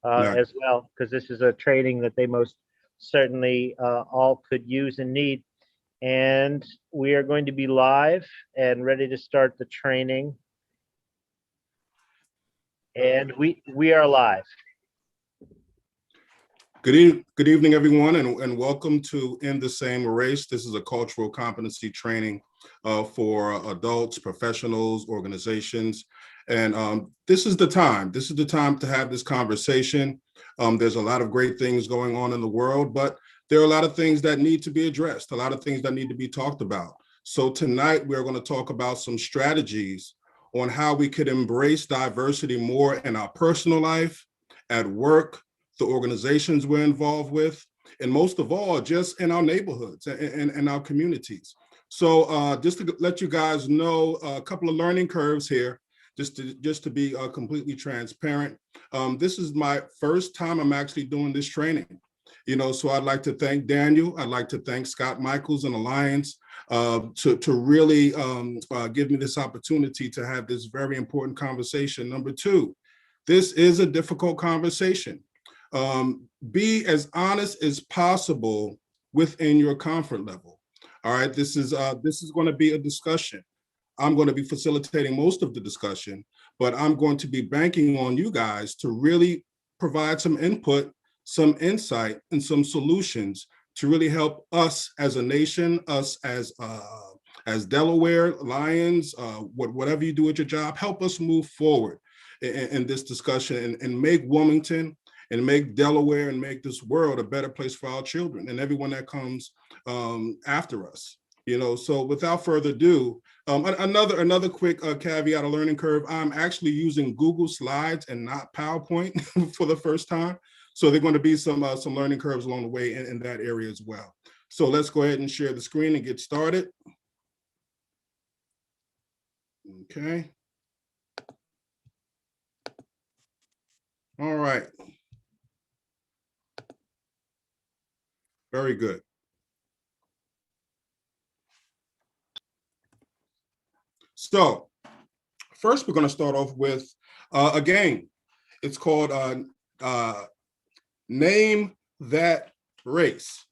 Yeah. as well, because this is a training that they most certainly all could use and need. And we are going to be live and ready to start the training. And we are live. Good evening, everyone, and welcome to In the Same Race. This is a cultural competency training for adults, professionals, organizations. And this is the time. This is the time to have this conversation. There's a lot of great things going on in the world, but there are a lot of things that need to be addressed, a lot of things that need to be talked about. So tonight, we're going to talk about some strategies on how we could embrace diversity more in our personal life, at work, the organizations we're involved with, and most of all, just in our neighborhoods and our communities. So just to let you guys know, a couple of learning curves here, just to be completely transparent. This is my first time I'm actually doing this training. So I'd like to thank Daniel. I'd like to thank Scott Michaels and Alliance to really give me this opportunity to have this very important conversation. Number two, this is a difficult conversation. Be as honest as possible within your comfort level. All right, this is going to be a discussion. I'm going to be facilitating most of the discussion, but I'm going to be banking on you guys to really provide some input, some insight, and some solutions to really help us as a nation, us as Delaware Lions, whatever you do at your job, help us move forward in this discussion and make Wilmington and make Delaware and make this world a better place for our children and everyone that comes after us. So without further ado, another quick caveat, a learning curve. I'm actually using Google Slides and not PowerPoint for the first time. So there are going to be some learning curves along the way in that area as well. So let's go ahead and share the screen and get started. Okay. All right. Very good. So first, we're going to start off with a game. It's called Name That Race.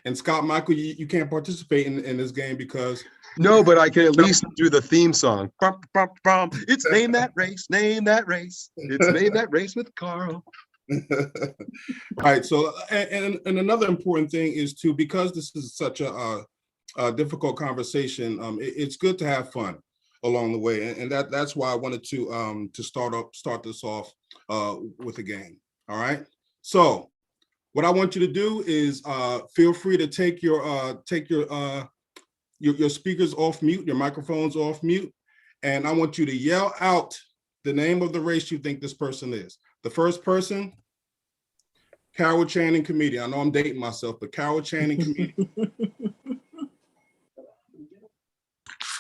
And Scott Michael, you can't participate in this game because... No, but I can at least do the theme song. Bum, bum, bum. It's Name That Race, Name That Race. It's Name That Race with Carl. Right. So, and another important thing is because this is such a difficult conversation, it's good to have fun along the way, and that's why I wanted to start this off with a game. All right. So, what I want you to do is feel free to take your speakers off mute, your microphones off mute, and I want you to yell out the name of the race you think this person is. The first person, Carol Channing, comedian. I know I'm dating myself, but Carol Channing, comedian.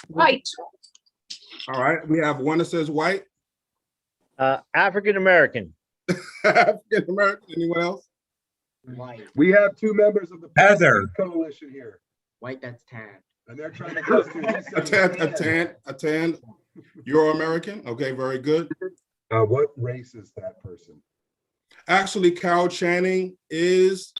White. All right, we have one that says white. African American. African American. Anyone else? White. We have two members of the Heather Coalition here. White, that's tan. And they're trying to guess A tan. You're American. Okay, very good. what race is that person? Actually, Carol Channing is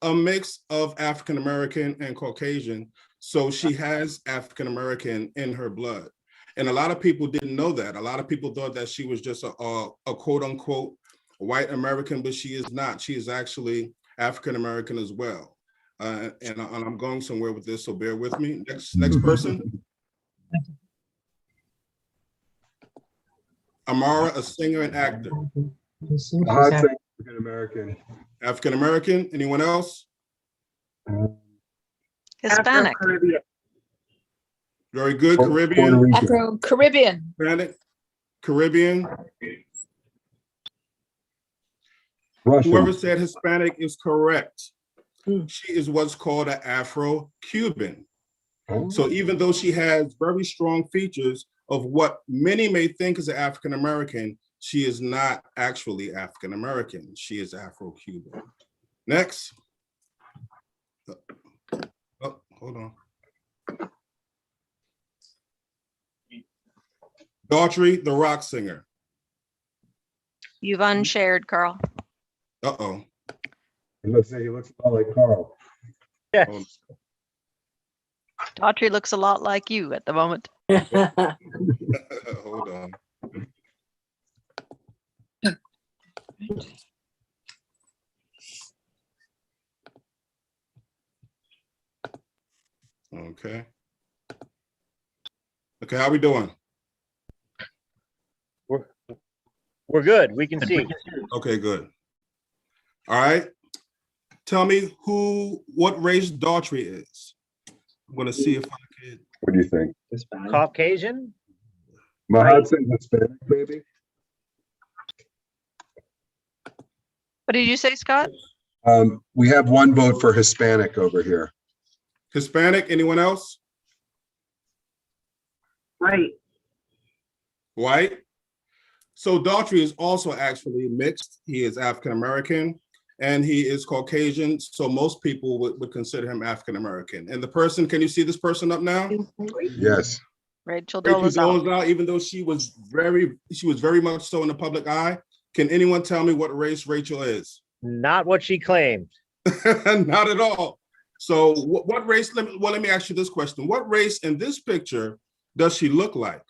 a mix of African American and Caucasian. So she has African American in her blood. And a lot of people didn't know that. A lot of people thought that she was just a quote unquote white American, but she is not. She is actually African American as well. And I'm going somewhere with this, so bear with me. Next person. Amara, a singer and actor. African American. African American. Anyone else? Hispanic. Very good. Caribbean. Afro-Caribbean. Hispanic. Caribbean. Russian. Whoever said Hispanic is correct. She is what's called an Afro-Cuban. So even though she has very strong features of what many may think is an African American, she is not actually African American. She is Afro-Cuban. Next. Oh, hold on. Daughtry, the rock singer. You've unshared, Carl. Uh-oh. Let's say he looks a lot like Carl. Yes. Hold Daughtry looks a lot like you at the moment. Hold on. Okay. Okay, how we doing? We're good. We can see. Okay, good. All right. Tell me what race Daughtry is. I'm gonna see if I can. What do you think? Caucasian? Mahad says Hispanic, maybe? What did you say, Scott? We have one vote for Hispanic over here. Hispanic, anyone else? Right. White. So Daughtry is also actually mixed. He is African American and he is Caucasian. So most people would consider him African American. And the person, can you see this person up now? Yes. Rachel Rachel Dolezal. Dolezal, even though she was very much so in the public eye. Can anyone tell me what race Rachel is? Not what she claimed. Not at all. So what race, let me ask you this question. What race in this picture does she look like?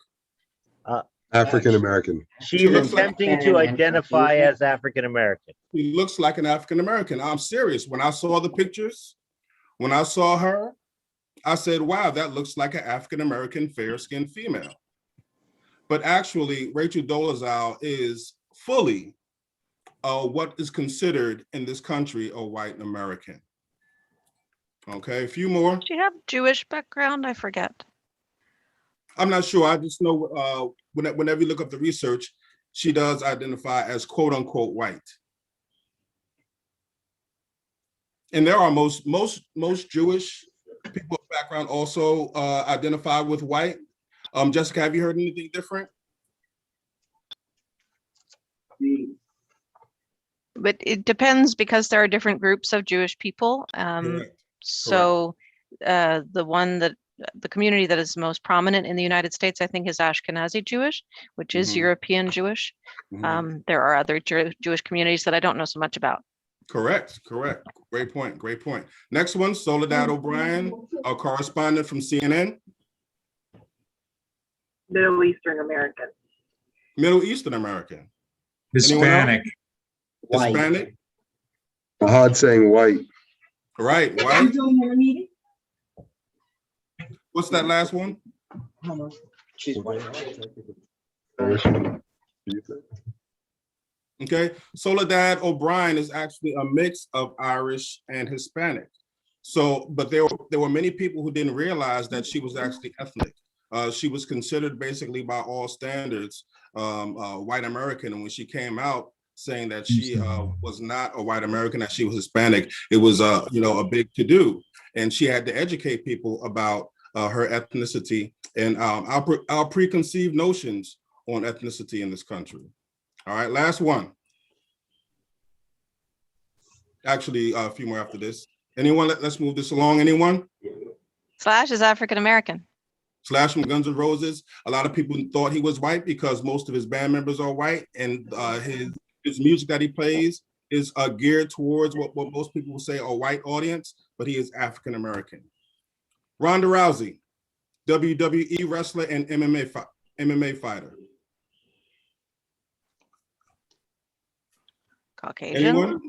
African American. She's looks like- attempting to identify as African American. She looks like an African American. I'm serious. When I saw the pictures, when I saw her, I said, wow, that looks like an African American fair-skinned female. But actually, Rachel Dolezal is fully what is considered in this country a white American. Okay, a few more. Does she have Jewish background? I forget. I'm not sure. I just know whenever you look up the research, she does identify as quote unquote white. And there are most Jewish people of background also identify with white. Jessica, have you heard anything different? But it depends because there are different groups of Jewish people. Correct. So the community that is most prominent in the United States, I think, is Ashkenazi Jewish, which is Mhm. European Jewish. Mhm. There are other Jewish communities that I don't know so much about. Correct. Great point. Next one, Soledad O'Brien, our correspondent from CNN. Middle Eastern American. Middle Eastern American. Anyone else? Hispanic. White. Hispanic. Mahad saying white. Right, white. What's that last one? She's white. Okay, Soledad O'Brien is actually a mix of Irish and Hispanic. So, but there were many people who didn't realize that she was actually ethnic. She was considered basically by all standards white American, and when she came out saying that she was not a white American, that she was Hispanic, it was a big to-do, and she had to educate people about her ethnicity and our preconceived notions on ethnicity in this country. All right, last one. Actually, a few more after this. Anyone? Let's move this along. Anyone? Slash is African American. Slash from Guns N' Roses. A lot of people thought he was white because most of his band members are white, and his music that he plays is geared towards what most people will say a white audience, but he is African American. Ronda Rousey, WWE wrestler and MMA fighter. Caucasian. Anyone?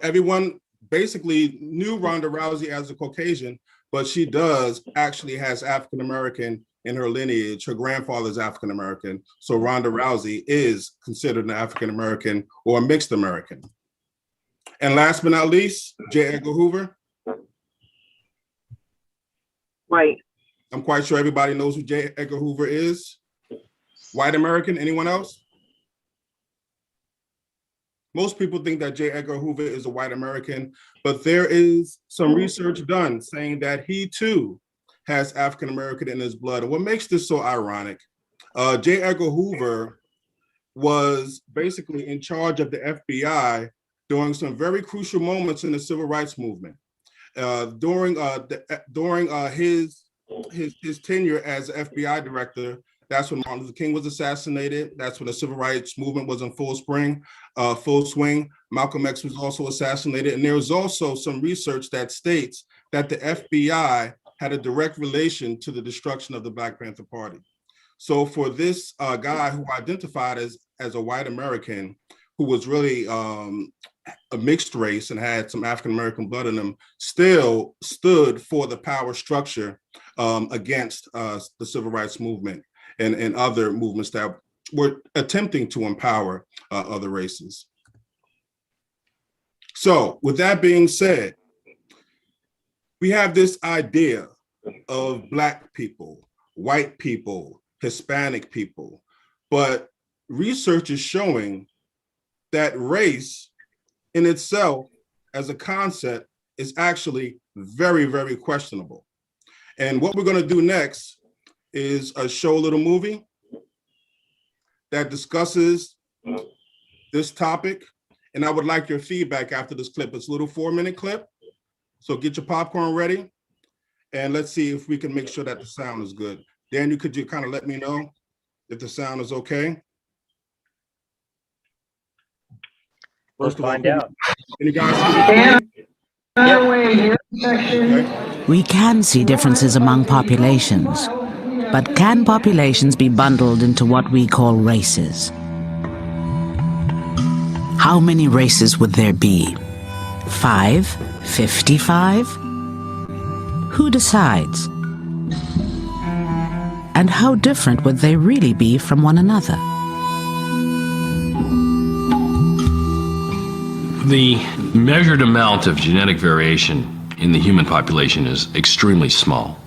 Everyone basically knew Ronda Rousey as a Caucasian, but she does actually has African American in her lineage. Her grandfather's African American, so Ronda Rousey is considered an African American or a mixed American. And last but not least, J. Edgar Hoover. White. I'm quite sure everybody knows who J. Edgar Hoover is. White American. Anyone else? Most people think that J. Edgar Hoover is a white American, but there is some research done saying that he too has African American in his blood. And what makes this so ironic, J. Edgar Hoover was basically in charge of the FBI during some very crucial moments in the civil rights movement. During his tenure as FBI director, That's when Martin Luther King was assassinated. That's when the civil rights movement was in full swing. Malcolm X was also assassinated. And there was also some research that states that the FBI had a direct relation to the destruction of the Black Panther Party. So for this guy who identified as a white American, who was really a mixed race and had some African-American blood in him, still stood for the power structure against the civil rights movement and other movements that were attempting to empower other races. So with that being said, we have this idea of Black people, white people, Hispanic people, but research is showing that race in itself as a concept is actually very, very questionable. And what we're going to do next is show a little movie that discusses this topic. And I would like your feedback after this clip. It's a little 4-minute clip. So get your popcorn ready. And let's see if we can make sure that the sound is good. Daniel, could you kind of let me know if the sound is okay? We'll find out. Can you guys see the Yep. We can see differences among populations, but can populations be bundled into what we call races? How many races would there be? 5? 55? Who decides? And how different would they really be from one another? The measured amount of genetic variation in the human population is extremely small.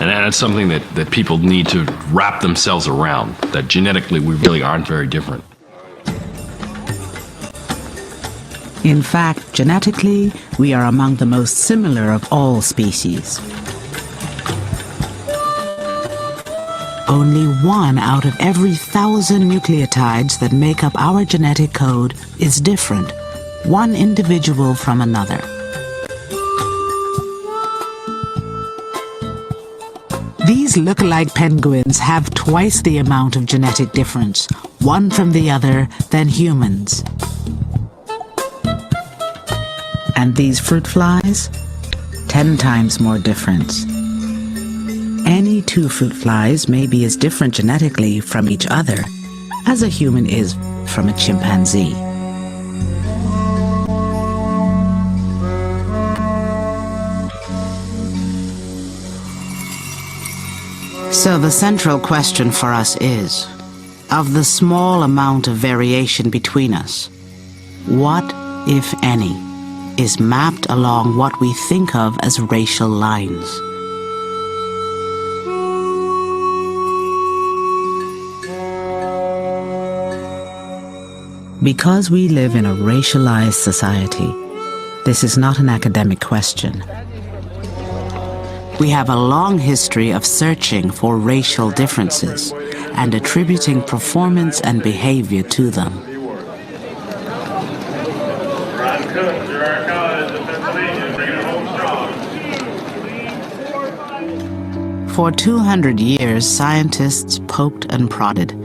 And that's something that people need to wrap themselves around, that genetically we really aren't very different. In fact, genetically, we are among the most similar of all species. Only 1 out of every 1,000 nucleotides that make up our genetic code is different, one individual from another. These look-alike penguins have twice the amount of genetic difference, one from the other, than humans. And these fruit flies? 10 times more difference. Any 2 fruit flies may be as different genetically from each other as a human is from a chimpanzee. So the central question for us is, of the small amount of variation between us, what, if any, is mapped along what we think of as racial lines? Because we live in a racialized society, this is not an academic question. We have a long history of searching for racial differences and attributing performance and behavior to them. For 200 years, scientists poked and prodded,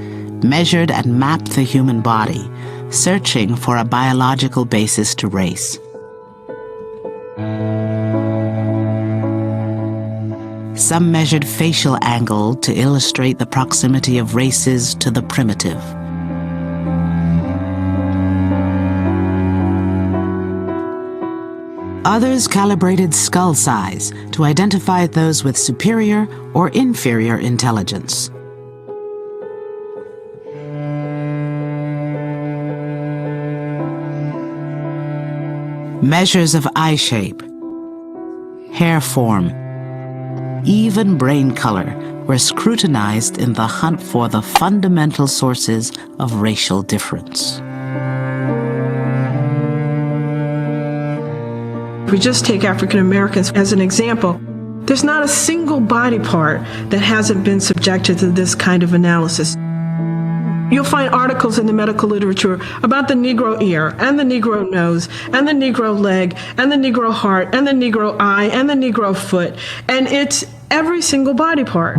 measured and mapped the human body, searching for a biological basis to race. Some measured facial angle to illustrate the proximity of races to the primitive. Others calibrated skull size to identify those with superior or inferior intelligence. Measures of eye shape, hair form, even brain color were scrutinized in the hunt for the fundamental sources of racial difference. If we just take African Americans as an example, there's not a single body part that hasn't been subjected to this kind of analysis. You'll find articles in the medical literature about the Negro ear, and the Negro nose, and the Negro leg, and the Negro heart, and the Negro eye, and the Negro foot, and it's every single body part.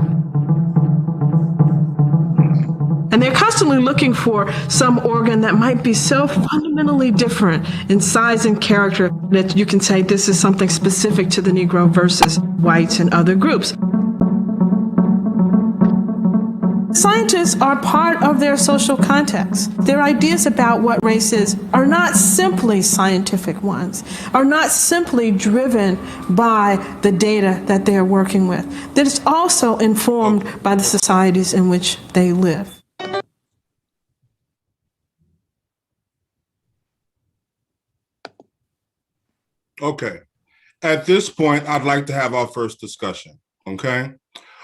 And they're constantly looking for some organ that might be so fundamentally different in size and character that you can say this is something specific to the Negro versus whites and other groups. Scientists are part of their social context. Their ideas about what race is are not simply scientific ones, are not simply driven by the data that they're working with. That it's also informed by the societies in which they live. Okay. At this point, I'd like to have our first discussion. Okay.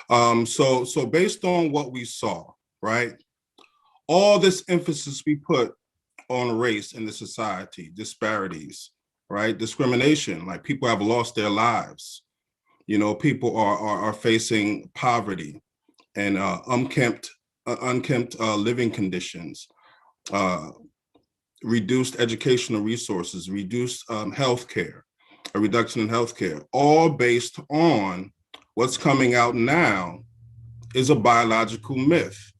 So based on what we saw, right? All this emphasis we put on race in the society, disparities, right? Discrimination, like people have lost their lives. You know, people are facing poverty and unkempt living conditions, reduced educational resources, reduced healthcare, a reduction in healthcare, all based on what's coming out now is a biological myth.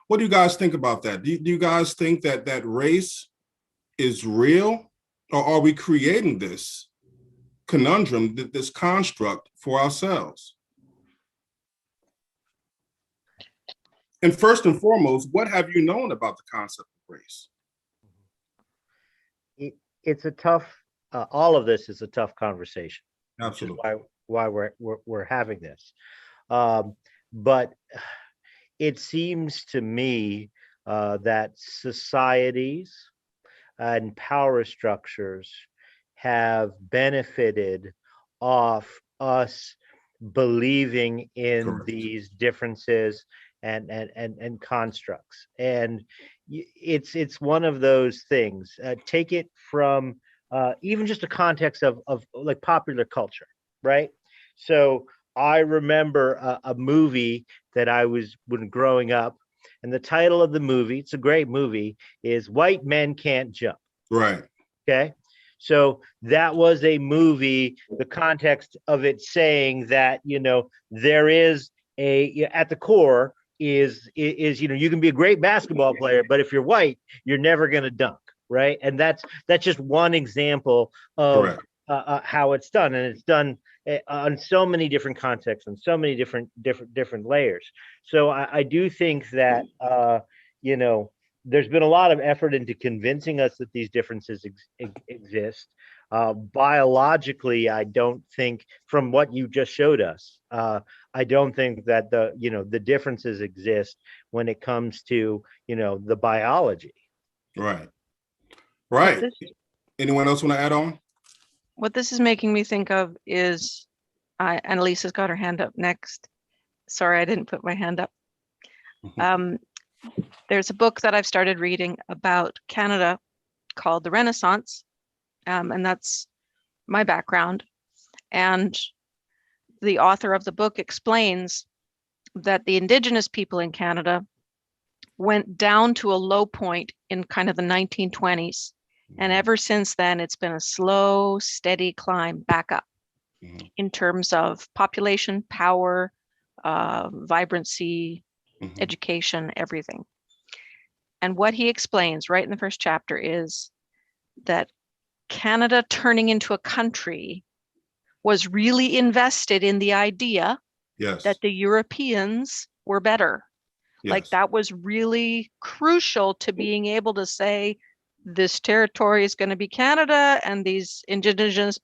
What do you guys think about that? Do you guys think that race is real, or are we creating this conundrum, this construct for ourselves? And first and foremost, what have you known about the concept of race? It's a tough, all of this is a tough conversation. Absolutely. Why we're having this. But it seems to me that societies and power structures have benefited off us believing in Correct. these differences and constructs. And it's one of those things. Take it from even just a context of like popular culture, right? So I remember a movie that I was when growing up, and the title of the movie, it's a great movie, is White Men Can't Jump. Right. Okay. So that was a movie, the context of it saying that, you know, there is at the core is, you know, you can be a great basketball player, but if you're white, you're never going to dunk. Right. And that's just one example of how it's done. And it's done on so many different contexts and so many different layers. So I do think that, you know, there's been a lot of effort into convincing us that these differences exist. Biologically, I don't think, from what you just showed us, I don't think that the differences exist when it comes to, you know, the biology. Right. Right. Anyone else want to add on? What this is making me think of is, Annalisa's got her hand up next. Sorry, I didn't put my hand up. There's a book that I've started reading about Canada called The Renaissance, and that's my background. And the author of the book explains that the Indigenous people in Canada went down to a low point in kind of the 1920s. And ever since then, it's been a slow, steady climb back up in terms of population, power, vibrancy, education, everything. And what he explains right in the first chapter is that Canada turning into a country was really invested in the idea that the Europeans were better. Like that was really crucial to being able to say, this territory is going to be Canada, and these indigenous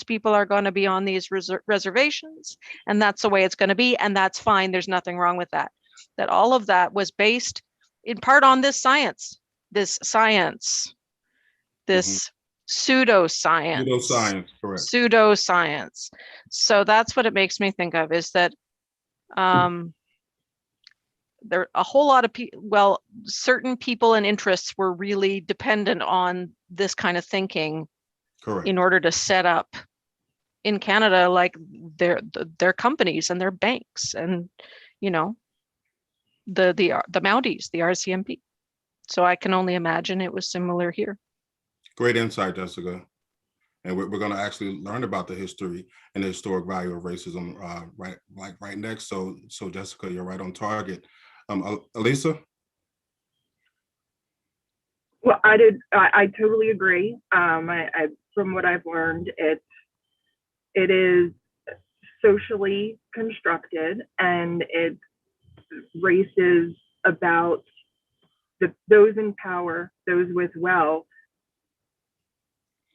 people are going to be on these reservations, and that's the way it's going to be, and that's fine. There's nothing wrong with that. That all of that was based in part on this science, this pseudoscience. Correct. Pseudoscience. So that's what it makes me think of, is that there a whole lot of people, well, certain people and interests were really dependent on this kind of thinking in order to set up in Canada, like their companies and their banks and, you know, the Mounties, the RCMP. So I can only imagine it was similar here. Great insight, Jessica. And we're going to actually learn about the history and the historic value of racism right next. So Jessica, you're right on target. Elisa? Well, I totally agree. From what I've learned, it is socially constructed, and race is about those in power, those with wealth,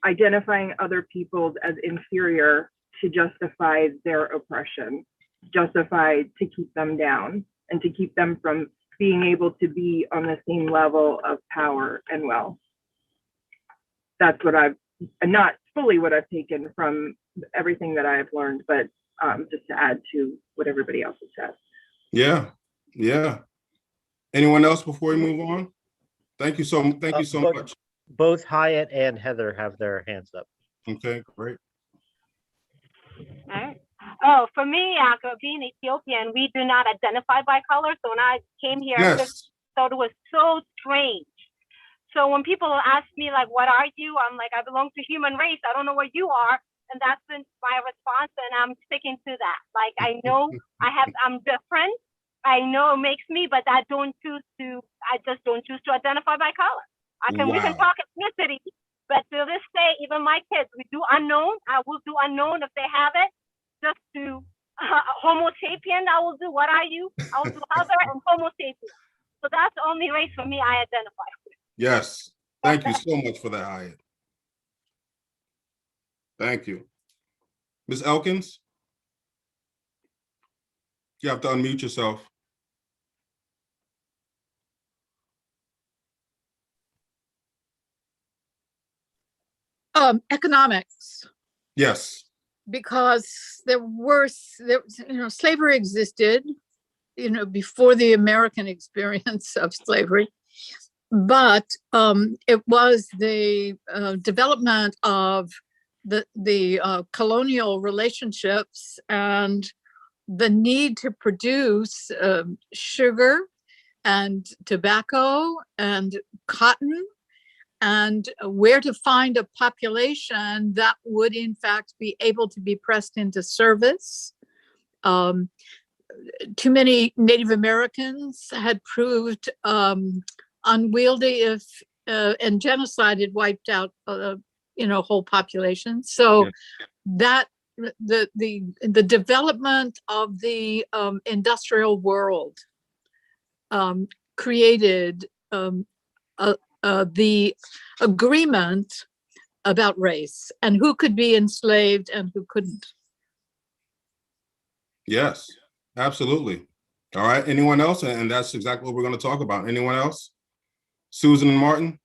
identifying other people as inferior to justify their oppression, justify to keep them down, and to keep them from being able to be on the same level of power and wealth. That's what not fully what I've taken from everything that I've learned, but just to add to what everybody else has said. Yeah, yeah. Anyone else before we move on? Thank you so much. Both Hyatt and Heather have their hands up. Okay, great. All right. Oh, for me, being Ethiopian, we do not identify by color. So when I came here, I just thought it was so strange. So when people ask me, like, what are you? I'm like, I belong to human race. I don't know what you are. And that's been my response. And I'm sticking to that. Like, I know I'm different. I know it makes me, but I just don't choose to identify by color. We can talk ethnicity, but to this day, even my kids, we do unknown. I will do unknown if they have it. Just to Homo sapien, I will do what are you? I will do other and Homo sapien. So that's the only race for me I identify with. Yes. Thank you so much for that, Hyatt. Thank you. Ms. Elkins? You have to unmute yourself. Economics. Yes. Because slavery existed, before the American experience of slavery, but it was the development of the colonial relationships and the need to produce sugar and tobacco and cotton, and where to find a population that would in fact be able to be pressed into service. Too many Native Americans had proved unwieldy and genocide had wiped out whole populations. So that the development of the industrial world created the agreement about race and who could be enslaved and who couldn't. Yes, absolutely. All right. Anyone else? And that's exactly what we're going to talk about. Anyone else? Susan and Martin?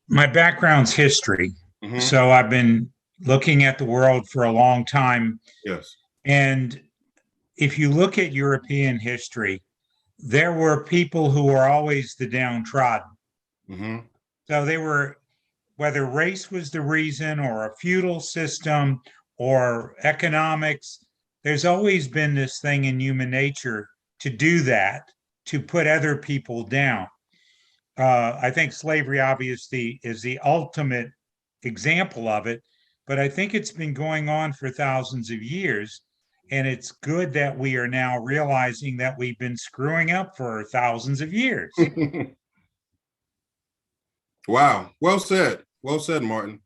My background's history. So I've been looking at the world for a long time. Yes. And if you look at European history, there were people who were always the downtrodden. So they were, whether race was the reason or a feudal system or economics, there's always been this thing in human nature to do that, to put other people down. I think slavery obviously is the ultimate example of it, but I think it's been going on for thousands of years. And it's good that we are now realizing that we've been screwing up for thousands of years. Wow. Well said. Well said, Martin.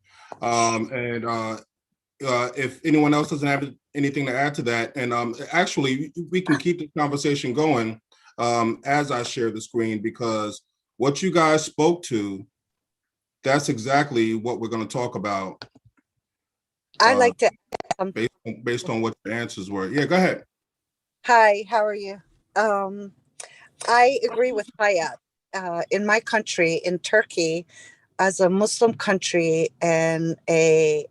If anyone else doesn't have anything to add to that, and actually, we can keep the conversation going as I share the screen, because what you guys spoke to, that's exactly what we're going to talk about. I'd like to based on what the answers were. Yeah, go ahead. Hi, how are you? I agree with Hayat. In my country, in Turkey, as a Muslim country and a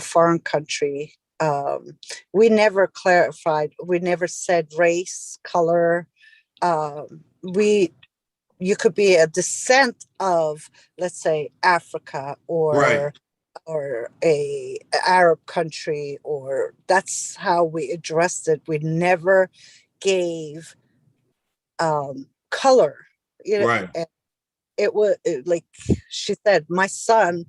foreign country, we never clarified. We never said race, color. You could be a descent of, let's say, Africa or a Arab country, or that's how we addressed it. We never gave color. And it was like she said, my son,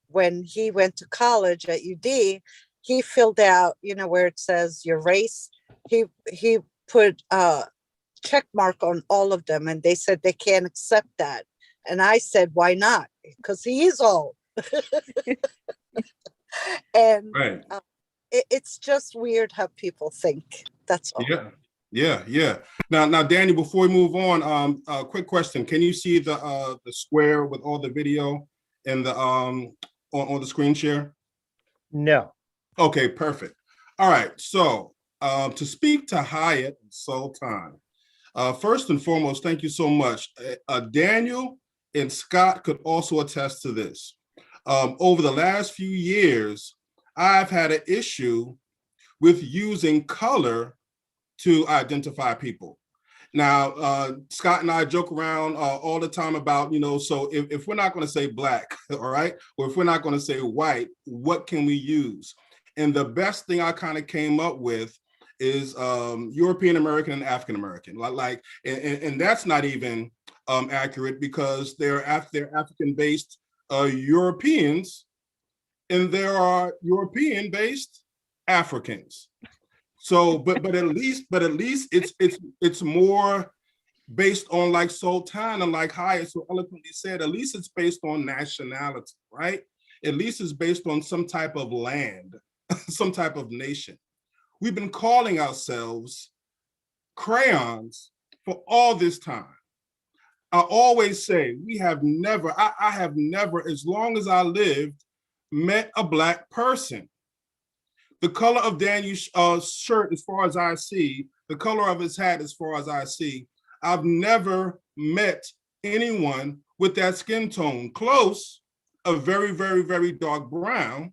when he went to college at UD, he filled out, where it says your race. He put check mark on all of them, and they said they can't accept that. And I said, why not? Because he is old. And Right. It's just weird how people think. That's all. Yeah. Now, Daniel, before we move on, a quick question: can you see the square with all the video and the on the screen share? No. Okay, perfect. All right. So to speak to Hyatt and Sultan, first and foremost, thank you so much. Daniel and Scott could also attest to this. Over the last few years, I've had an issue with using color to identify people. Now, Scott and I joke around all the time about, so if we're not going to say black, all right, or if we're not going to say white, what can we use? And the best thing I kind of came up with is European American and African American, and that's not even accurate because they're African-based Europeans, and there are European-based Africans. So, but at least it's more based on, like Sultan and like Hyatt so eloquently said, at least it's based on nationality, right? At least it's based on some type of land, some type of nation. We've been calling ourselves crayons for all this time. I always say I have never, as long as I lived, met a black person. The color of Daniel's shirt, as far as I see, the color of his hat, as far as I see, I've never met anyone with that skin tone. Close, a very, very, very dark brown,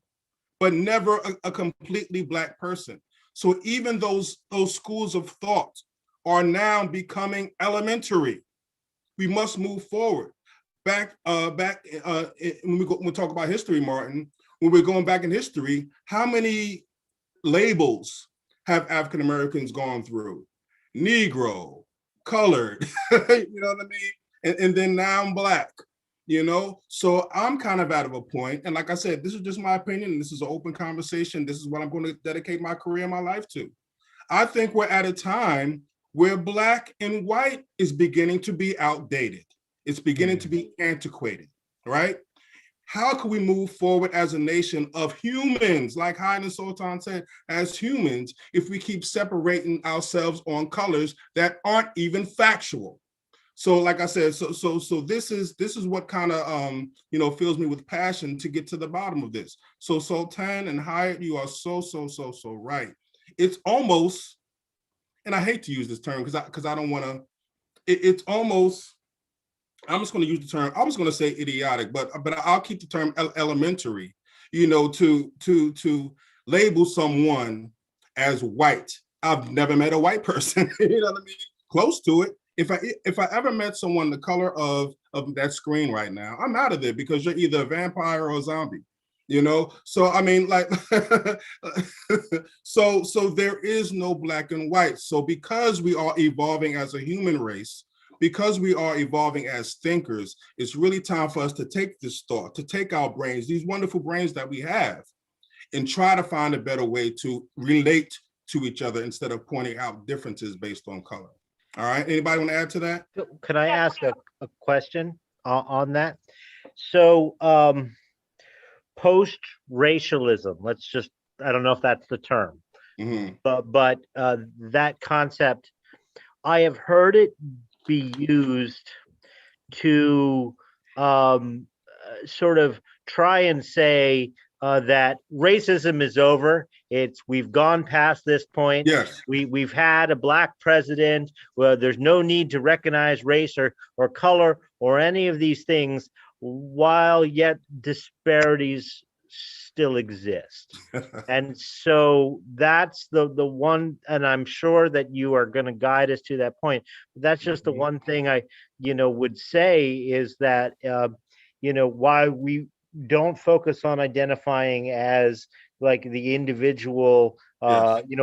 but never a completely black person. So even those schools of thought are now becoming elementary. We must move forward. Back when we talk about history, Martin, when we're going back in history, how many labels have African Americans gone through? Negro, colored, you know what I mean? And then now I'm black, So I'm kind of out of a point. And like I said, this is just my opinion. And this is an open conversation. This is what I'm going to dedicate my career and my life to. I think we're at a time where black and white is beginning to be outdated. It's beginning to be antiquated, right? How can we move forward as a nation of humans, like Hyatt and Sultan said, as humans, if we keep separating ourselves on colors that aren't even factual? So, like I said, so this is what kind of fills me with passion to get to the bottom of this. So, Sultan and Hyatt, you are so right. It's almost, and I hate to use this term because I don't want to. It's almost. I'm just going to use the term. I was going to say idiotic, but I'll keep the term elementary. To label someone as white. I've never met a white person. You know what I mean? Close to it. If I ever met someone the color of that screen right now, I'm out of there because you're either a vampire or a zombie. So I mean, like, so there is no black and white. So because we are evolving as a human race, because we are evolving as thinkers, it's really time for us to take this thought, to take our brains, these wonderful brains that we have, and try to find a better way to relate to each other instead of pointing out differences based on color. All right, anybody want to add to that? Can I ask a question on that? So post-racialism, I don't know if that's the term, but that concept, I have heard it be used to sort of try and say that racism is over. We've gone past this point. Yes. We've had a black president. Well, there's no need to recognize race or color or any of these things, while yet disparities still exist. And so that's the one, and I'm sure that you are going to guide us to that point. But that's just the one thing I would say is that why we don't focus on identifying as like the individual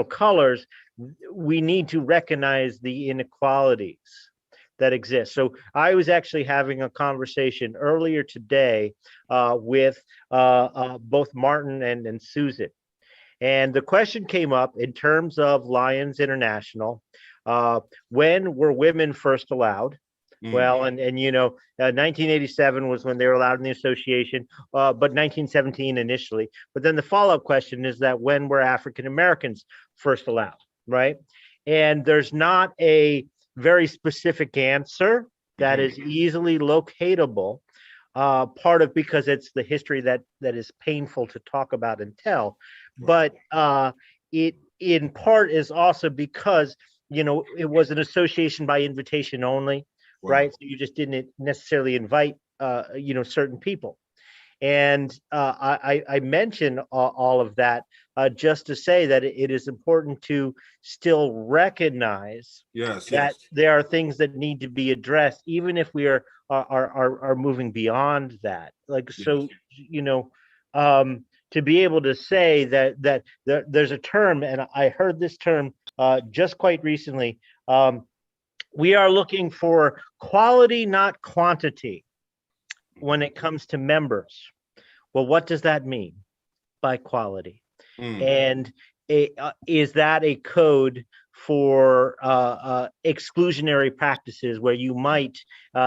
colors. We need to recognize the inequalities that exist. So I was actually having a conversation earlier today with both Martin and Susan. And the question came up in terms of Lions International. When were women first allowed? Mm. Well, and 1987 was when they were allowed in the association, but 1917 initially. But then the follow-up question is that when were African Americans first allowed, right? And there's not a very specific answer that is easily locatable. Part of because it's the history that is painful to talk about and tell, but it in part is also because it was an association by invitation only. Right. So you just didn't necessarily invite, certain people. And I mention all of that just to say that it is important to still recognize that there are things that need to be addressed, even if we are moving beyond that. Like, so, to be able to say that there's a term, and I heard this term just quite recently. We are looking for quality, not quantity, when it comes to members. Well, what does that mean by quality? And is that a code for exclusionary practices where you might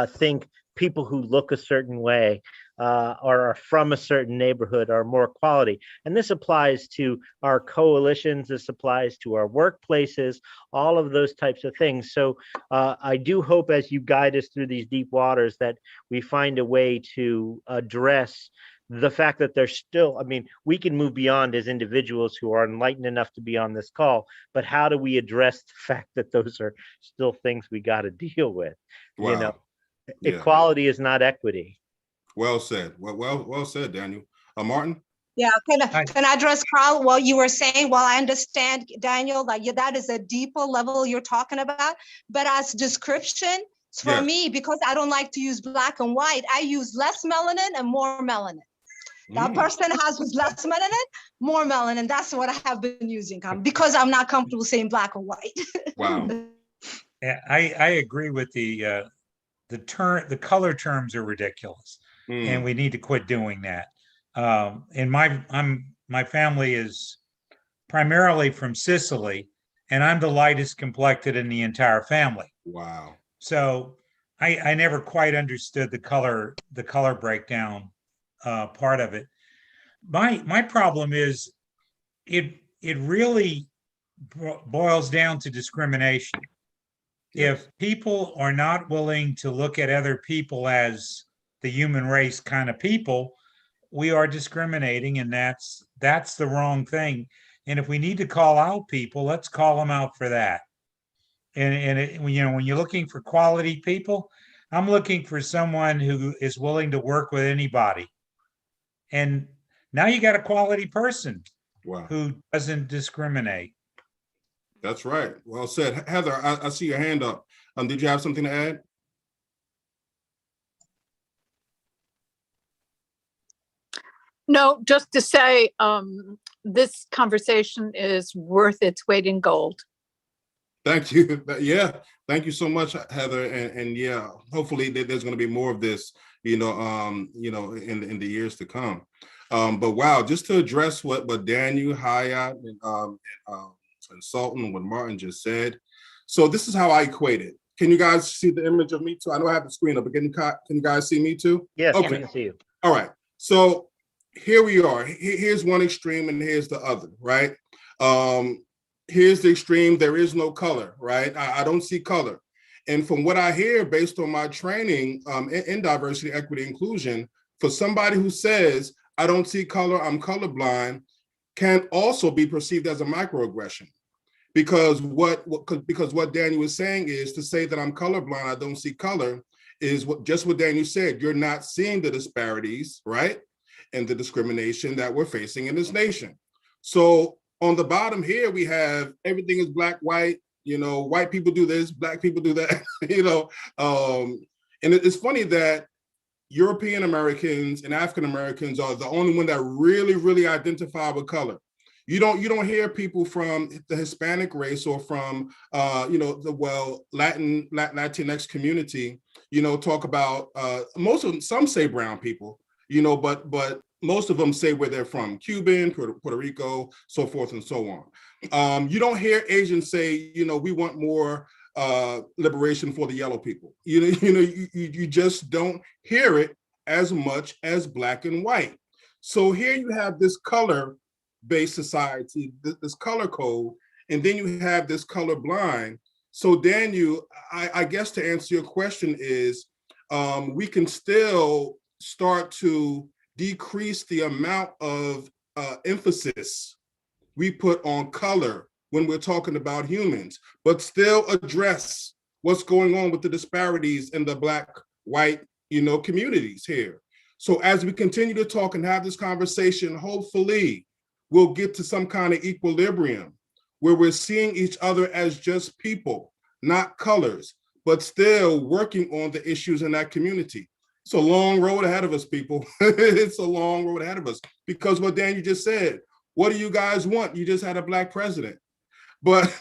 think people who look a certain way or are from a certain neighborhood are more quality? And this applies to our coalitions, this applies to our workplaces, all of those types of things. So I do hope as you guide us through these deep waters that we find a way to address the fact that there's still, we can move beyond as individuals who are enlightened enough to be on this call, but how do we address the fact that those are still things we got to deal with? Equality is not equity. Well said. Well said, Daniel. Martin? Yeah, can I address Carl what you were saying? Well, I understand, Daniel, that is a deeper level you're talking about, but as description, for me, because I don't like to use black and white, I use less melanin and more melanin. That person has with less melanin, more melanin. That's what I have been using because I'm not comfortable saying black or white. Wow. Yeah, I agree with the color terms are ridiculous, and we need to quit doing that. And my family is primarily from Sicily, and I'm the lightest complected in the entire family. Wow. So I never quite understood the color breakdown part of it. My problem is it really boils down to discrimination. If people are not willing to look at other people as the human race kind of people, we are discriminating, and that's the wrong thing. And if we need to call out people, let's call them out for that. And when you're looking for quality people, I'm looking for someone who is willing to work with anybody. And now you got a quality person who doesn't discriminate. That's right. Well said. Heather, I see your hand up. Did you have something to add? No, just to say this conversation is worth its weight in gold. Thank you. Yeah, thank you so much, Heather. And yeah, hopefully there's going to be more of this, in the years to come. But wow, just to address what Daniel, Hayat, and Sultan, what Martin just said. So this is how I equate it. Can you guys see the image of me too? I know I have the screen up, but can you guys see me too? Yes, okay. We can see you. All right. So here we are. Here's one extreme and here's the other, right? Here's the extreme. There is no color, right? I don't see color. And from what I hear, based on my training in diversity, equity, inclusion, for somebody who says, I don't see color, I'm colorblind, can also be perceived as a microaggression. Because what Daniel was saying is to say that I'm colorblind, I don't see color, is what Daniel said. You're not seeing the disparities, right? And the discrimination that we're facing in this nation. So on the bottom here, we have everything is black, white, white people do this, black people do that, and it's funny that European Americans and African Americans are the only one that really, really identify with color. You don't hear people from the Hispanic race or from Latinx community, talk about some say brown people, but most of them say where they're from, Cuban, Puerto Rico, so forth and so on. You don't hear Asians say, we want more liberation for the yellow people. You just don't hear it as much as Black and white. So here you have this color-based society, this color code, and then you have this color blind. So Daniel, I guess to answer your question is, we can still start to decrease the amount of emphasis we put on color when we're talking about humans, but still address what's going on with the disparities in the Black, white, communities here. So as we continue to talk and have this conversation, hopefully we'll get to some kind of equilibrium where we're seeing each other as just people, not colors, but still working on the issues in that community. It's a long road ahead of us, people. It's a long road ahead of us, because what Daniel just said, what do you guys want? You just had a Black president. But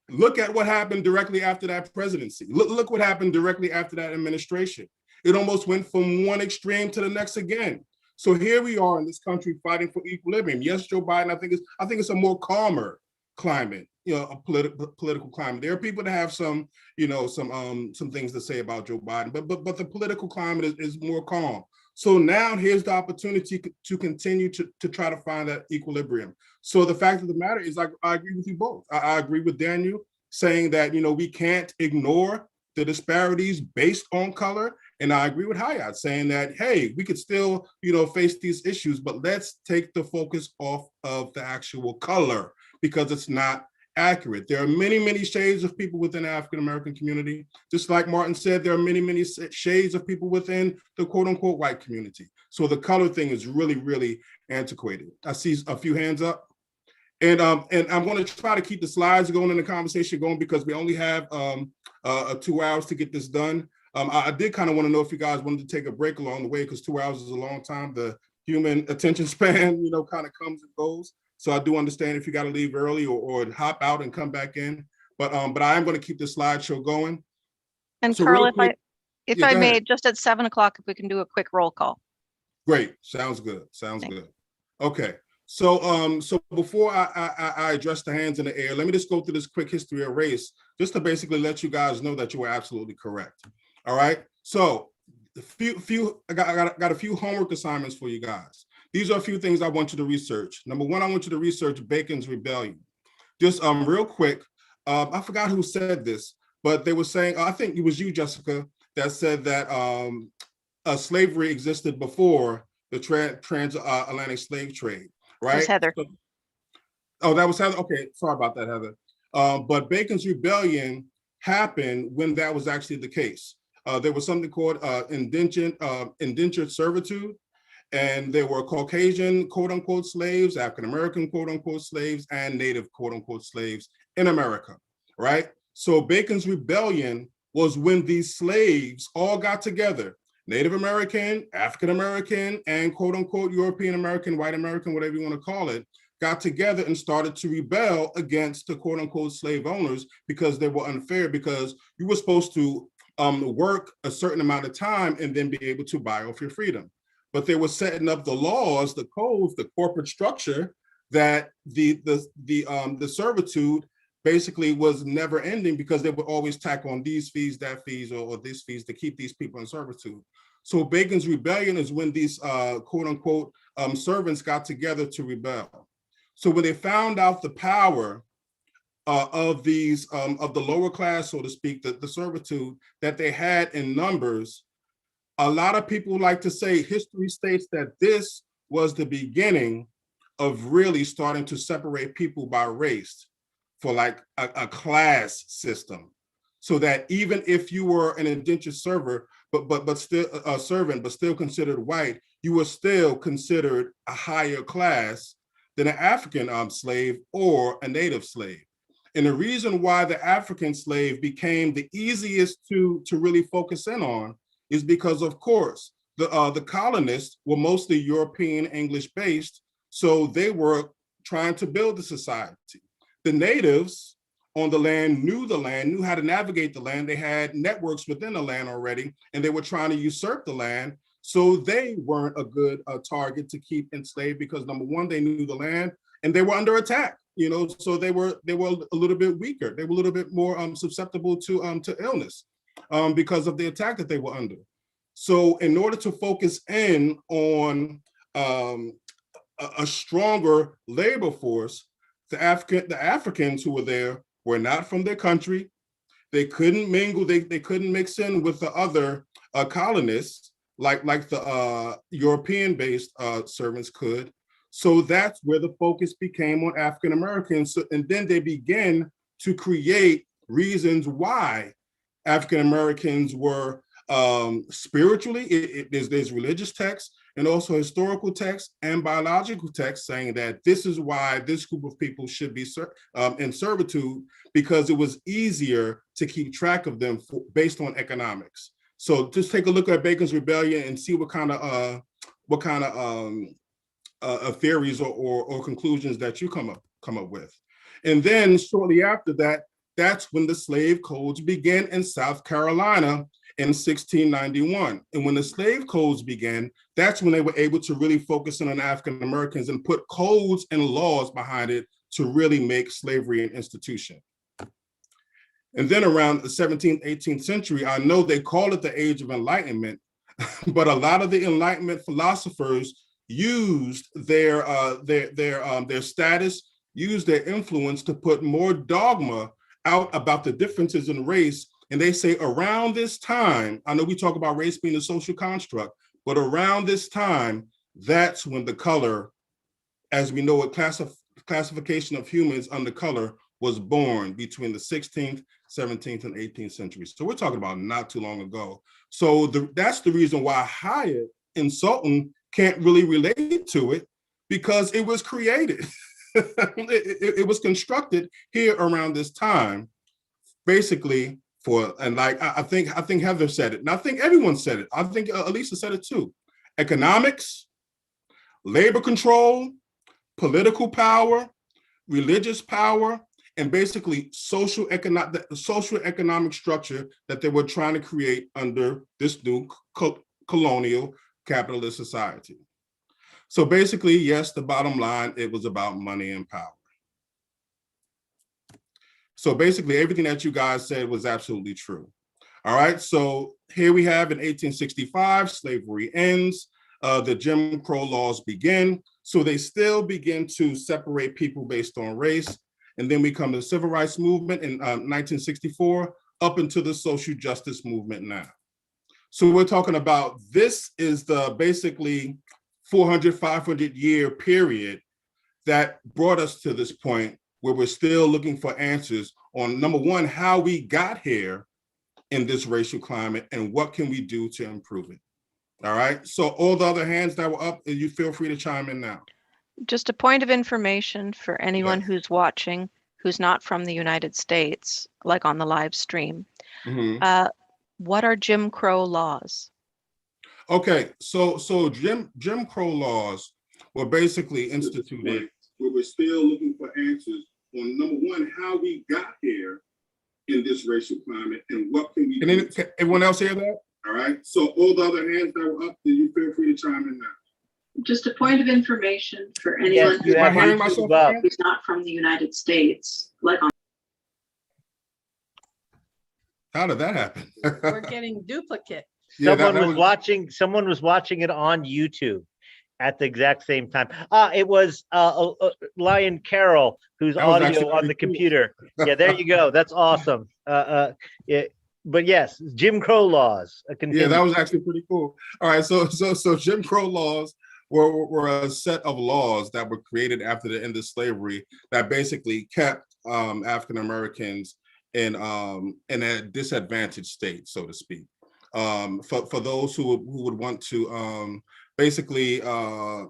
look at what happened directly after that presidency. Look what happened directly after that administration. It almost went from one extreme to the next again. So here we are in this country fighting for equilibrium. Yes, Joe Biden, I think it's a more calmer climate, a political climate. There are people that have some things to say about Joe Biden, but the political climate is more calm. So now here's the opportunity to continue to try to find that equilibrium. So the fact of the matter is, I agree with you both. I agree with Daniel saying that, we can't ignore the disparities based on color. And I agree with Hayat saying that, hey, we could still, face these issues, but let's take the focus off of the actual color, because it's not accurate. There are many, many shades of people within the African-American community. Just like Martin said, there are many, many shades of people within the quote unquote white community. So the color thing is really, really antiquated. I see a few hands up. And I'm going to try to keep the slides going and the conversation going, because we only have 2 hours to get this done. I did kind of want to know if you guys wanted to take a break along the way, because 2 hours is a long time. The human attention span, kind of comes and goes. So I do understand if you got to leave early or hop out and come back in. But I am going to keep the slideshow going. And so Carl, if yeah, I may, just at 7 o'clock, if we can do a quick roll call. Great. Sounds good. Sounds good. Okay. So before I address the hands in the air, let me just go through this quick history of race, just to basically let you guys know that you were absolutely correct. All right. So I got a few homework assignments for you guys. These are a few things I want you to research. Number one, I want you to research Bacon's Rebellion. Just real quick, I forgot who said this, but they were saying, I think it was you, Jessica, that said that slavery existed before the transatlantic slave trade, right? That's Heather. Oh, that was Heather. Okay, sorry about that, Heather. But Bacon's Rebellion happened when that was actually the case. There was something called indentured servitude. And there were Caucasian, quote unquote, slaves, African-American, quote unquote, slaves, and Native, quote unquote, slaves in America, right? So Bacon's Rebellion was when these slaves all got together, Native American, African-American, and quote unquote, European American, white American, whatever you want to call it, got together and started to rebel against the quote unquote slave owners, because they were unfair, because you were supposed to work a certain amount of time and then be able to buy off your freedom. But they were setting up the laws, the codes, the corporate structure that the servitude basically was never ending, because they would always tack on these fees, that fees, or these fees to keep these people in servitude. So Bacon's Rebellion is when these quote unquote servants got together to rebel. So when they found out the power of these of the lower class, so to speak, the servitude that they had in numbers, a lot of people like to say history states that this was the beginning of really starting to separate people by race for like a class system. So that even if you were an indentured server, but still a servant, but still considered white, you were still considered a higher class than an African slave or a native slave. And the reason why the African slave became the easiest to really focus in on is because, of course, the colonists were mostly European English based, so they were trying to build the society. The natives on the land, knew how to navigate the land. They had networks within the land already, and they were trying to usurp the land. So they weren't a good target to keep enslaved because number one, they knew the land and they were under attack. So they were a little bit weaker. They were a little bit more susceptible to illness because of the attack that they were under. So in order to focus in on a stronger labor force, the Africans who were there were not from their country. They couldn't mingle. They couldn't mix in with the other colonists like the European-based servants could. So that's where the focus became on African Americans. And then they began to create reasons why African Americans were spiritually, there's religious texts and also historical texts and biological texts saying that this is why this group of people should be in servitude, because it was easier to keep track of them based on economics. So just take a look at Bacon's Rebellion and see what kind of theories or conclusions that you come up with. And then shortly after that, that's when the slave codes began in South Carolina in 1691. And when the slave codes began, that's when they were able to really focus in on African Americans and put codes and laws behind it to really make slavery an institution. And then around the 17th, 18th century, I know they call it the Age of Enlightenment, but a lot of the Enlightenment philosophers used their status, used their influence to put more dogma out about the differences in race. And they say around this time, I know we talk about race being a social construct, but around this time, that's when the color, as we know it, classification of humans under color was born between the 16th, 17th, and 18th centuries. So we're talking about not too long ago. So that's the reason why Hyatt and Sultan can't really relate to it, because it was created. it was constructed here around this time, basically and like I think Heather said it, and I think everyone said it. I think Elisa said it too. Economics, labor control, political power, religious power, and basically social economic structure that they were trying to create under this new colonial capitalist society. So basically, yes, the bottom line, it was about money and power. So basically, everything that you guys said was absolutely true. All right, so here we have in 1865, slavery ends, the Jim Crow laws begin. So they still begin to separate people based on race. And then we come to the Civil Rights Movement in 1964, up into the social justice movement now. So we're talking about, this is the basically 400, 500 year period that brought us to this point where we're still looking for answers on, number one, how we got here in this racial climate and what can we do to improve it. All right, so all the other hands that were up, you feel free to chime in now. Just a point of information for anyone who's watching, who's not from the United States, like on the live stream. Mm-hmm. What are Jim Crow laws? Okay, so Jim Crow laws were basically instituted where we're still looking for answers on, number one, how we got here in this racial climate and what can we do. Can everyone else hear that? All right, so all the other hands that were up, then you feel free to chime in now. Just a point of information for anyone who's not from the United States, like on. How did that happen? We're getting duplicate. Someone was watching it on YouTube at the exact same time. It was Lion Carroll, whose audio on the computer. Yeah, there you go. That's awesome. But yes, Jim Crow laws. Yeah, that was actually pretty cool. All right, so Jim Crow laws were a set of laws that were created after the end of slavery that basically kept African Americans in a disadvantaged state, so to speak. For those who would want to basically a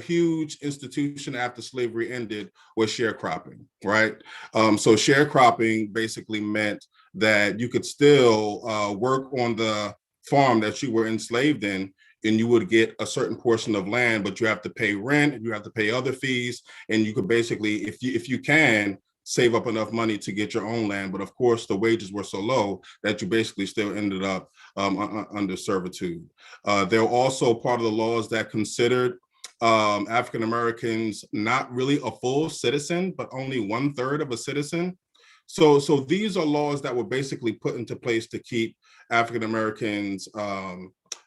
huge institution after slavery ended was sharecropping, right? So sharecropping basically meant that you could still work on the farm that you were enslaved in, and you would get a certain portion of land, but you have to pay rent, and you have to pay other fees, and you could basically, if you can, save up enough money to get your own land. But of course, the wages were so low that you basically still ended up under servitude. There were also part of the laws that considered African Americans not really a full citizen, but only 1/3 of a citizen. So these are laws that were basically put into place to keep African Americans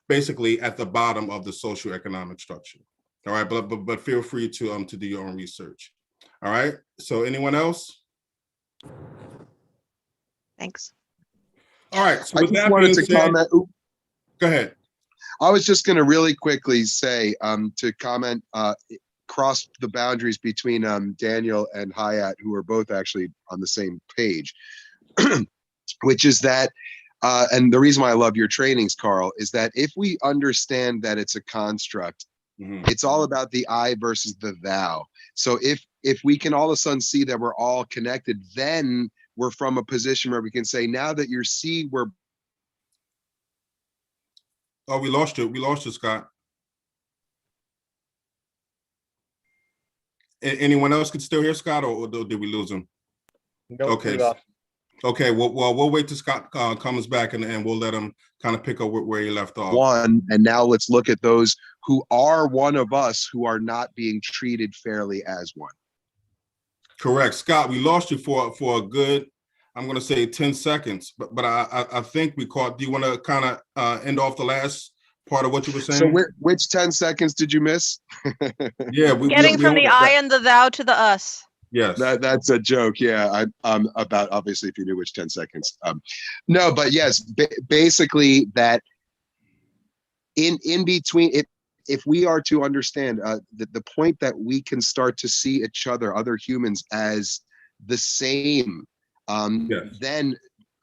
basically at the bottom of the socioeconomic structure. All right, but feel free to do your own research. All right. So anyone else? Thanks. All right. So I with just that wanted being to said, comment. go ahead. I was just going to really quickly say to comment cross the boundaries between Daniel and Hayat, who are both actually on the same page, which is that, and the reason why I love your trainings, Carl, is that if we understand that it's a construct, it's all about the I versus the thou. So if we can all of a sudden see that we're all connected, then we're from a position where we can say, now that you're C, we're. Oh, we lost you. We lost you, Scott. Anyone else could still hear Scott, or did we lose him? Nope, okay. Okay. Well, we'll wait till Scott comes back, and we'll let him kind of pick up where he left off. One, and now let's look at those who are one of us who are not being treated fairly as one. Correct, Scott. We lost you for a good, I'm going to say 10 seconds, but I think we caught. Do you want to kind of end off the last part of what you were saying? So which 10 seconds did you miss? Yeah, Getting from the I and the thou to the us. Yes, that's a joke. Yeah, about obviously if you knew which 10 seconds. No, but yes, basically that in between it. If we are to understand the point that we can start to see each other humans as the same, then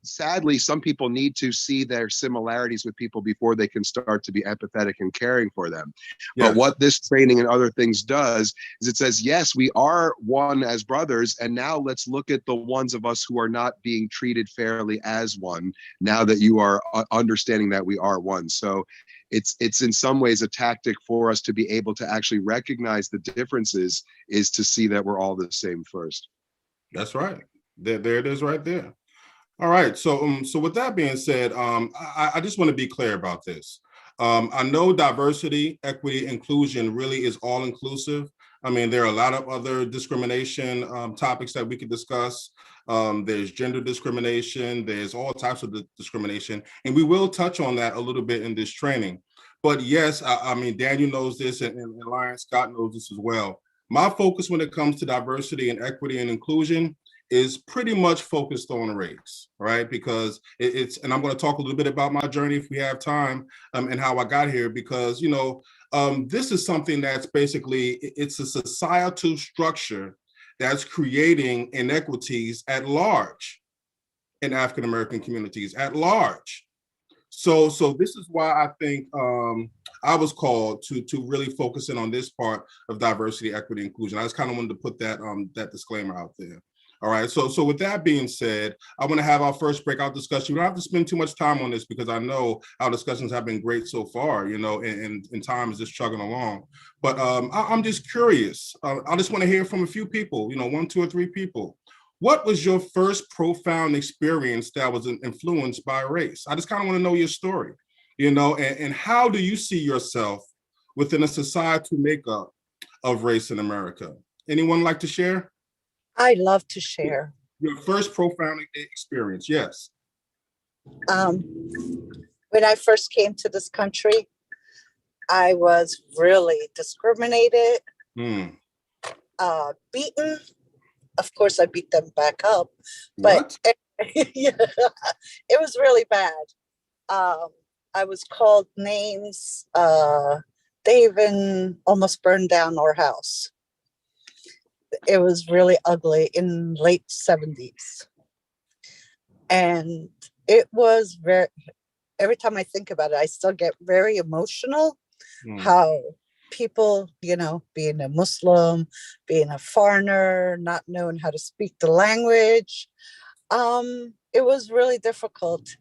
sadly, some people need to see their similarities with people before they can start to be empathetic and caring for them. Yes. But what this training and other things does is it says, yes, we are one as brothers. And now let's look at the ones of us who are not being treated fairly as one, now that you are understanding that we are one. So it's in some ways a tactic for us to be able to actually recognize the differences, is to see that we're all the same first. That's right. There it is right there. All right. So with that being said, I just want to be clear about this. I know diversity, equity, inclusion really is all inclusive. I mean, there are a lot of other discrimination topics that we could discuss. There's gender discrimination. There's all types of discrimination. And we will touch on that a little bit in this training. But yes, I mean, Daniel knows this, and Ryan Scott knows this as well. My focus when it comes to diversity and equity and inclusion is pretty much focused on race, right? Because it's, and I'm going to talk a little bit about my journey if we have time, and how I got here, because, you know, this is something that's basically, it's a societal structure that's creating inequities at large in African-American communities at large. So this is why I think I was called to really focus in on this part of diversity, equity, inclusion. I just kind of wanted to put that that disclaimer out there. All right. So with that being said, I want to have our first breakout discussion. We don't have to spend too much time on this because I know our discussions have been great so far, you know, and time is just chugging along. But I'm just curious. I just want to hear from a few people, you know, 1, 2, or 3 people. What was your first profound experience that was influenced by race? I just kind of want to know your story, you know, and how do you see yourself within a societal makeup of race in America? Anyone like to share? I love to share. Your first profound experience, yes. When I first came to this country, I was really discriminated, beaten. Of course, I beat them back up, but yeah, it was really bad. I was called names. They even almost burned down our house. It was really ugly in late 70s. And it was every time I think about it, I still get very emotional. How people, you know, being a Muslim, being a foreigner, not knowing how to speak the language. It was really difficult,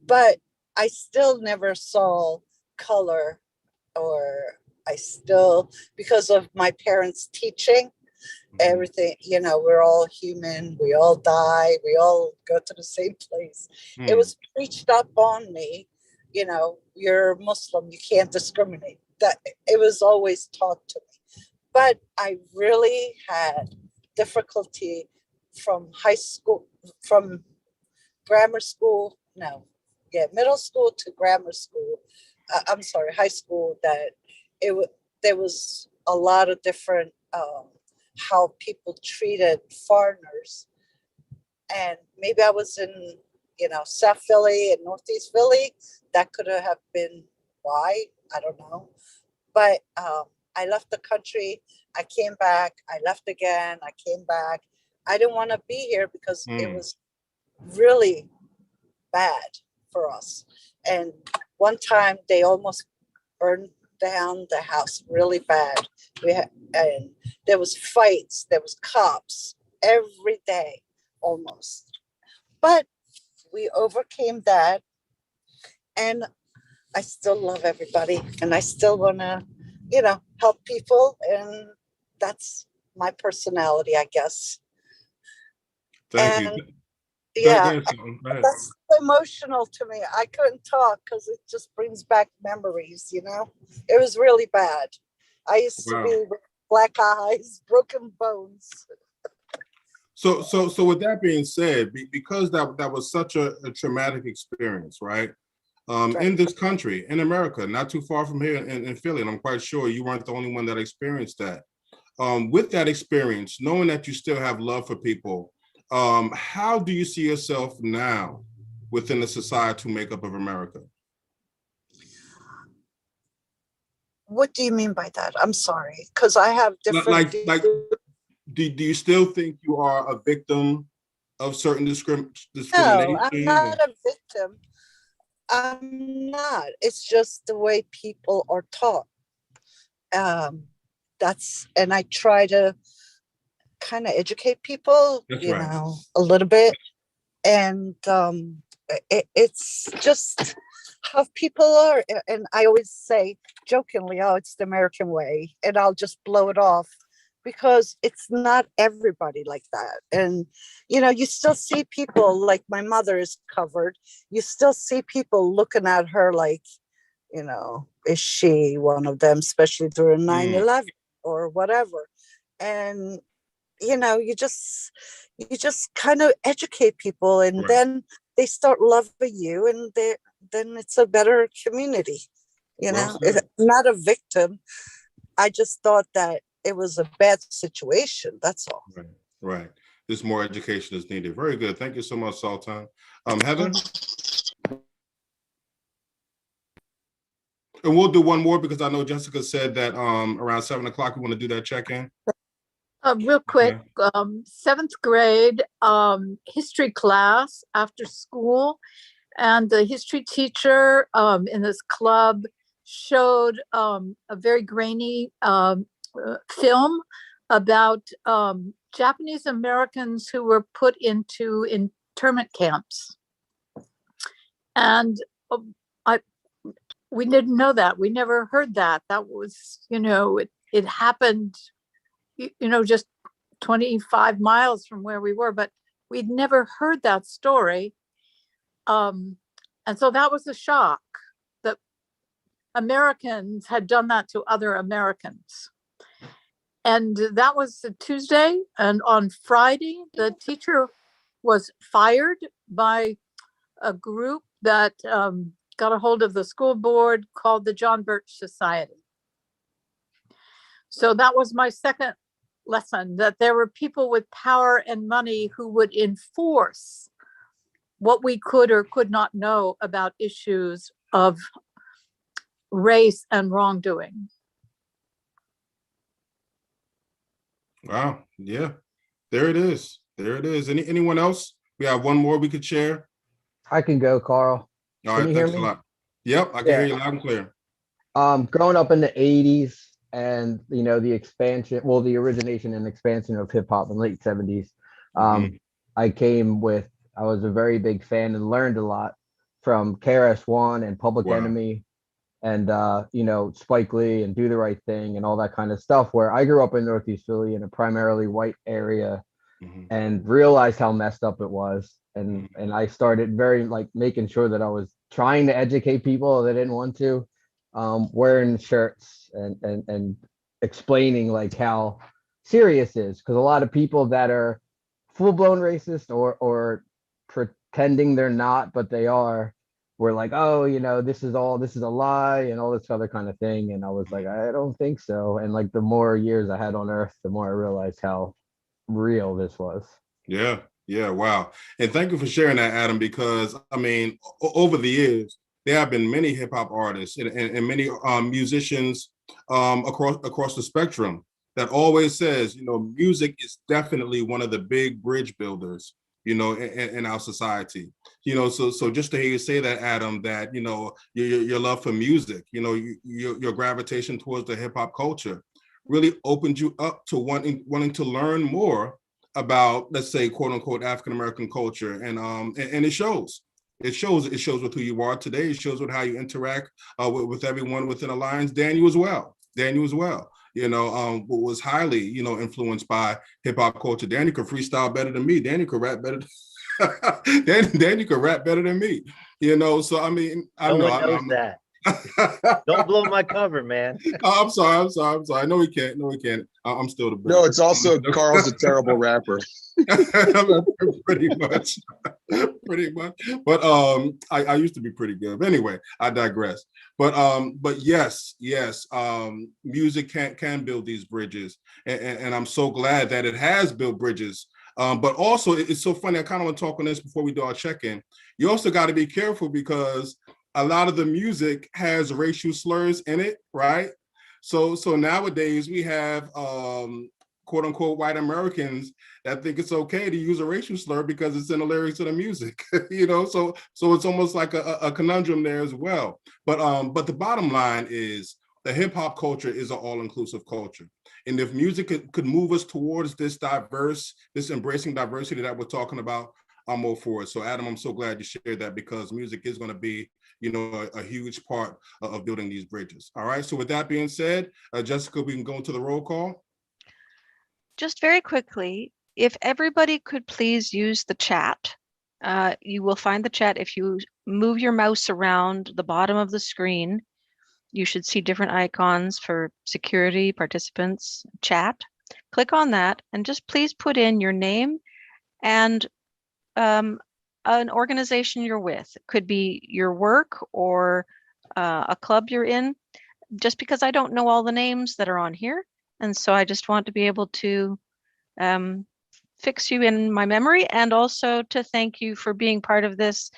but I still never saw color, or I still, because of my parents' teaching, everything, we're all human, we all die, we all go to the same place. It was preached up on me, you're Muslim, you can't discriminate. That it was always taught to me. But I really had difficulty from high school, from grammar school, middle school to grammar school. I'm sorry, high school, that there was a lot of different how people treated foreigners. And maybe I was in, South Philly and Northeast Philly. That could have been why, I don't know. But I left the country. I came back. I left again. I came back. I didn't want to be here because it was really bad for us. And one time they almost burned down the house really bad. And there was fights, there was cops every day almost. But we overcame that, and I still love everybody, and I still want to, help people, and that's my personality, I guess. Thank you. Yeah, that's emotional to me. I couldn't talk because it just brings back memories, It was really bad. I used to be with black eyes, broken bones. So with that being said, because that was such a traumatic experience, right? In this country, in America, not too far from here in Philly, and I'm quite sure you weren't the only one that experienced that. With that experience, knowing that you still have love for people, how do you see yourself now within the societal makeup of America? What do you mean by that? I'm sorry, because I have different. Do you still think you are a victim of certain discrimination? No, I'm not a victim. I'm not. It's just the way people are taught. And I try to kind of educate people, a little bit. And it's just how people are. And I always say jokingly, oh, it's the American way. And I'll just blow it off because it's not everybody like that. And, you still see people like my mother is covered. You still see people looking at her like, is she one of them, especially during 9/11 or whatever. And, you just kind of educate people, and then they start loving you, and then it's a better community. Not a victim. I just thought that it was a bad situation. That's all. Right. This more education is needed. Very good. Thank you so much, Sultan. Heather? And we'll do one more because I know Jessica said that around 7 o'clock we want to do that check-in. Real quick, 7th grade history class after school, and the history teacher in this club showed a very grainy film about Japanese Americans who were put into internment camps. And we didn't know that. We never heard that. That was, it happened, just 25 miles from where we were, but we'd never heard that story. And so that was a shock that Americans had done that to other Americans. And that was a Tuesday. And on Friday, the teacher was fired by a group that got a hold of the school board called the John Birch Society. So that was my second lesson, that there were people with power and money who would enforce what we could or could not know about issues of race and wrongdoing. Wow. Yeah. There it is. There it is. Anyone else? We have one more we could share. I can go, Carl. All right. Can you hear Thanks me? a lot. Yep. I can hear you loud and clear. Growing up in the 80s and, the expansion, the origination and expansion of hip hop in the late 70s, I was a very big fan and learned a lot from KRS-One and Public Enemy. and you know, Spike Lee and Do the Right Thing and all that kind of stuff. Where I grew up in Northeast Philly in a primarily white area, and realized how messed up it was. And I started very like making sure that I was trying to educate people that didn't want to, wearing shirts and explaining like how serious it is, because a lot of people that are full-blown racist or pretending they're not but they are, were like, oh, you know, this is a lie and all this other kind of thing. And I was like, I don't think so. And like the more years I had on earth, the more I realized how real this was. Yeah, yeah, wow. And thank you for sharing that, Adam, because I mean, over the years, there have been many hip hop artists and many musicians across the spectrum that always says, you know, music is definitely one of the big bridge builders, you know, in our society. You know, so just to hear you say that, Adam, that, you know, your love for music, you know, your gravitation towards the hip hop culture really opened you up to wanting to learn more about, let's say, quote unquote, African American culture, and it shows. It shows with who you are today. It shows with how you interact with everyone within Alliance. Daniel as well. You know, was highly, you know, influenced by hip hop culture. Daniel could freestyle better than me. Daniel could rap better. Daniel could rap better than me. You know, so I mean, I no know. one knows that. Don't blow my cover, man. I'm sorry. No, he can't. I'm still the best. No, it's also Carl's a terrible rapper. pretty much. But I used to be pretty good. But anyway, I digress. But yes, music can build these bridges, and I'm so glad that it has built bridges. But also, it's so funny. I kind of want to talk on this before we do our check-in. You also got to be careful because a lot of the music has racial slurs in it, right? So nowadays we have quote unquote white Americans that think it's okay to use a racial slur because it's in the lyrics of the music, you know. So it's almost like a conundrum there as well. But the bottom line is the hip hop culture is an all-inclusive culture. And if music could move us towards this embracing diversity that we're talking about, I'm all for it. So Adam, I'm so glad you shared that, because music is going to be, you know, a huge part of building these bridges. All right. So with that being said, Jessica, we can go into the roll call. Just very quickly, if everybody could please use the chat. You will find the chat if you move your mouse around the bottom of the screen. You should see different icons for security, participants, chat. Click on that and just please put in your name and an organization you're with. It could be your work or a club you're in, just because I don't know all the names that are on here. And so I just want to be able to fix you in my memory, and also to thank you for being part of this